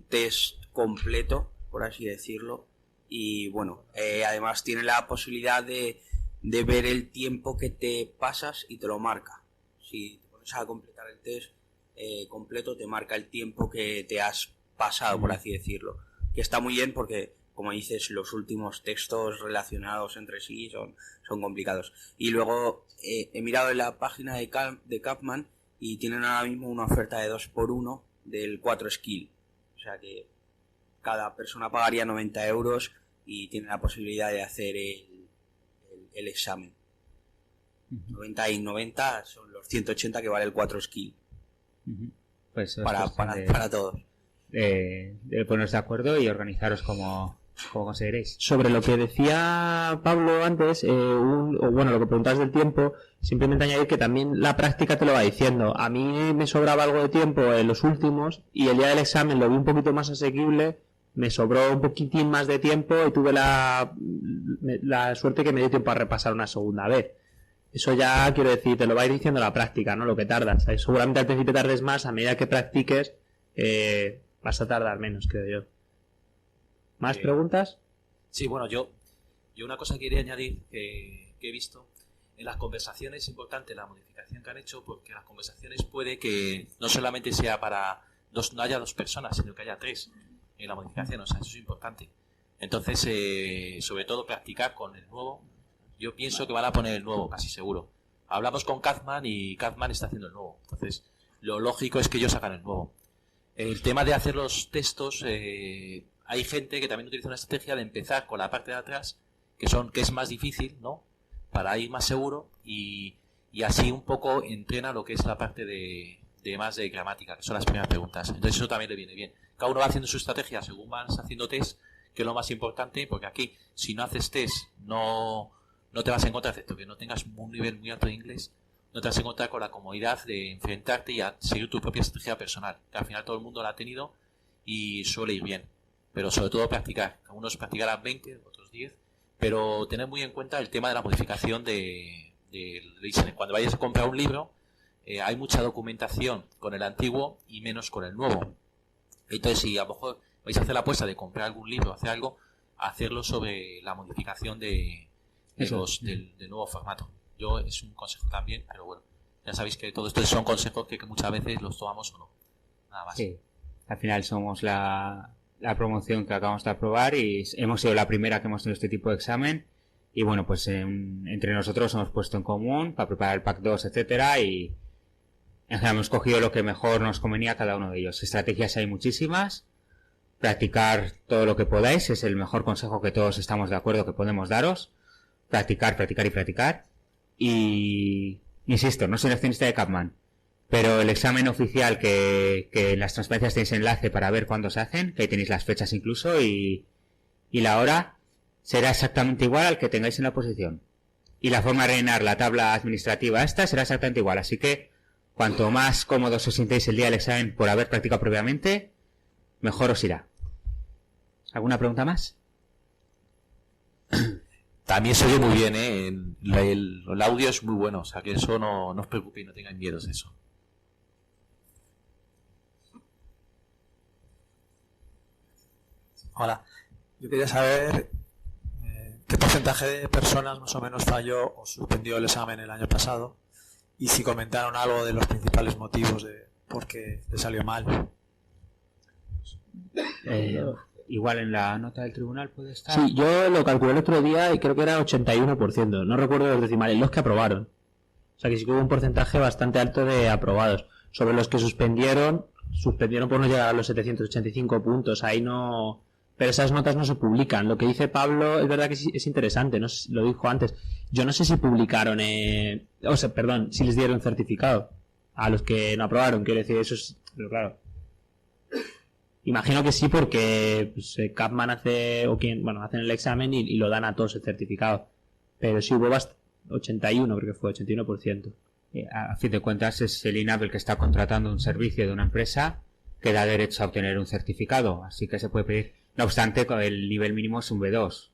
test completo, por así decirlo. Y bueno, además tiene la posibilidad de ver el tiempo que te pasas y te lo marca. Si te pones a completar el test completo, te marca el tiempo que te has pasado, por así decirlo. Que está muy bien porque, como dices, los últimos textos relacionados entre sí son complicados. Y luego he mirado en la página de Kapman y tienen ahora mismo una oferta de 2x1 del 4 Skill. O sea que cada persona pagaría 90 euros y tiene la posibilidad de hacer el examen. 90 y 90 son los 180 que vale el 4 Skill. Pues para todos. De poneros de acuerdo y organizaros como consideréis. Sobre lo que decía Pablo antes, lo que preguntabas del tiempo, simplemente añadir que también la práctica te lo va diciendo. A mí me sobraba algo de tiempo en los últimos y el día del examen lo vi un poquito más asequible, me sobró un poquitín más de tiempo y tuve la suerte que me dio tiempo a repasar una segunda vez. Eso ya, quiero decir, te lo va a ir diciendo la práctica, ¿no? Lo que tardas. Seguramente al principio tardes más, a medida que practiques vas a tardar menos, creo yo. ¿Más preguntas? Sí, bueno, yo una cosa que quería añadir que he visto en las conversaciones, es importante la modificación que han hecho, porque las conversaciones puede que no solamente sea no haya dos personas, sino que haya tres en la modificación, o sea, eso es importante. Entonces, sobre todo practicar con el nuevo. Yo pienso que van a poner el nuevo, casi seguro. Hablamos con Kazman y Kazman está haciendo el nuevo. Entonces, lo lógico es que ellos hagan el nuevo. El tema de hacer los textos, hay gente que también utiliza una estrategia de empezar con la parte de atrás, que es más difícil, ¿no? Para ir más seguro y así un poco entrena lo que es la parte de más de gramática, que son las primeras preguntas. Entonces, eso también le viene bien. Cada uno va haciendo su estrategia según van haciendo test, que es lo más importante, porque aquí, si no haces test, no te vas a encontrar, excepto que no tengas un nivel muy alto de inglés, no te vas a encontrar con la comodidad de enfrentarte y a seguir tu propia estrategia personal, que al final todo el mundo la ha tenido y suele ir bien. Pero sobre todo practicar. Algunos practicarán 20, otros 10, pero tener muy en cuenta el tema de la modificación del listening. Cuando vayas a comprar un libro, hay mucha documentación con el antiguo y menos con el nuevo. Entonces, si a lo mejor vais a hacer la apuesta de comprar algún libro, hacer algo, hacerlo sobre la modificación del nuevo formato. Yo es un consejo también, pero bueno, ya sabéis que todo esto son consejos que muchas veces los tomamos o no. Nada más. Sí, al final somos la promoción que acabamos de aprobar y hemos sido la primera que hemos tenido este tipo de examen. Y bueno, pues entre nosotros hemos puesto en común para preparar el PAC 2, etcétera, y en general hemos cogido lo que mejor nos convenía a cada uno de ellos. Estrategias hay muchísimas. Practicar todo lo que podáis es el mejor consejo que todos estamos de acuerdo que podemos daros. Practicar, practicar y practicar. Y insisto, no soy leccionista de Kapman, pero el examen oficial que en las transparencias tenéis enlace para ver cuándo se hacen, que ahí tenéis las fechas incluso y la hora, será exactamente igual al que tengáis en la oposición. Y la forma de rellenar la tabla administrativa esta será exactamente igual. Así que cuanto más cómodos os sintéis el día del examen por haber practicado previamente, mejor os irá. ¿Alguna pregunta más? También se oye muy bien, ¿eh? El audio es muy bueno, o sea que eso no os preocupéis, no tengáis miedo de eso. Hola, yo quería saber qué porcentaje de personas más o menos falló o suspendió el examen el año pasado y si comentaron algo de los principales motivos de por qué le salió mal. Igual en la nota del tribunal puede estar. Sí, yo lo calculé el otro día y creo que era 81%. No recuerdo los decimales, los que aprobaron. O sea que sí que hubo un porcentaje bastante alto de aprobados. Sobre los que suspendieron por no llegar a los 785 puntos. Ahí no... Pero esas notas no se publican. Lo que dice Pablo es verdad que es interesante, ¿no? Lo dijo antes. Yo no sé si publicaron... si les dieron certificado a los que no aprobaron. Quiero decir, eso es... Pero claro... Imagino que sí, porque pues, Kapman hacen el examen y lo dan a todos el certificado. Pero sí hubo 81, creo que fue 81%. A fin de cuentas es el INAP el que está contratando un servicio de una empresa que da derecho a obtener un certificado, así que se puede pedir. No obstante, el nivel mínimo es un B2.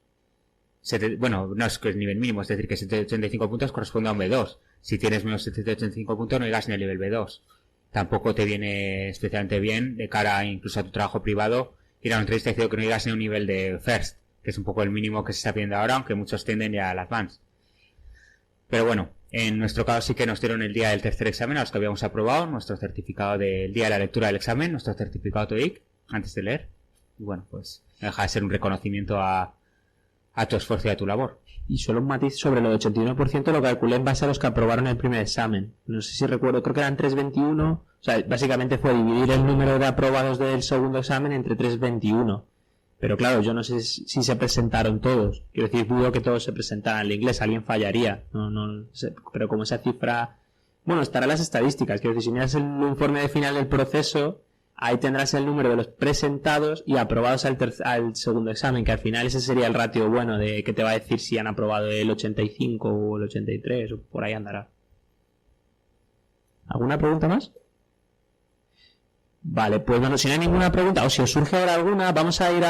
No es que el nivel mínimo, es decir, que 785 puntos corresponde a un B2. Si tienes menos de 785 puntos no llegas ni al nivel B2. Tampoco te viene especialmente bien de cara incluso a tu trabajo privado ir a una entrevista y decir que no llegas ni a un nivel de First, que es un poco el mínimo que se está pidiendo ahora, aunque muchos tienden ya al Advanced. Pero bueno, en nuestro caso sí que nos dieron el día del tercer examen a los que habíamos aprobado nuestro certificado del día de la lectura del examen, nuestro certificado TOEIC, antes de leer. Y bueno, pues no deja de ser un reconocimiento a tu esfuerzo y a tu labor. Y solo un matiz sobre lo de 81% lo calculé en base a los que aprobaron el primer examen. No sé si recuerdo, creo que eran 321. O sea, básicamente fue dividir el número de aprobados del segundo examen entre 321. Pero claro, yo no sé si se presentaron todos. Quiero decir, dudo que todos se presentaran. El inglés alguien fallaría. No sé, pero como esa cifra... Bueno, estarán las estadísticas. Quiero decir, si miras el informe de final del proceso... Ahí tendrás el número de los presentados y aprobados al segundo examen, que al final ese sería el ratio bueno de que te va a decir si han aprobado el 85 o el 83, o por ahí andará. ¿Alguna pregunta más? Vale, pues bueno, si no hay ninguna pregunta, o si os surge ahora alguna, vamos a ir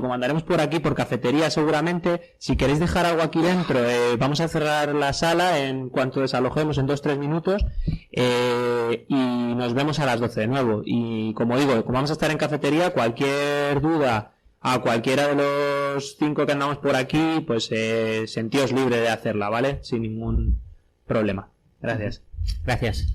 como andaremos por aquí, por cafetería seguramente. Si queréis dejar algo aquí dentro, vamos a cerrar la sala en cuanto desalojemos en 2-3 minutos, y nos vemos a las 12 de nuevo. Y como digo, como vamos a estar en cafetería, cualquier duda a cualquiera de los 5 que andamos por aquí, pues sentíos libre de hacerla, ¿vale? Sin ningún problema. Gracias. Gracias.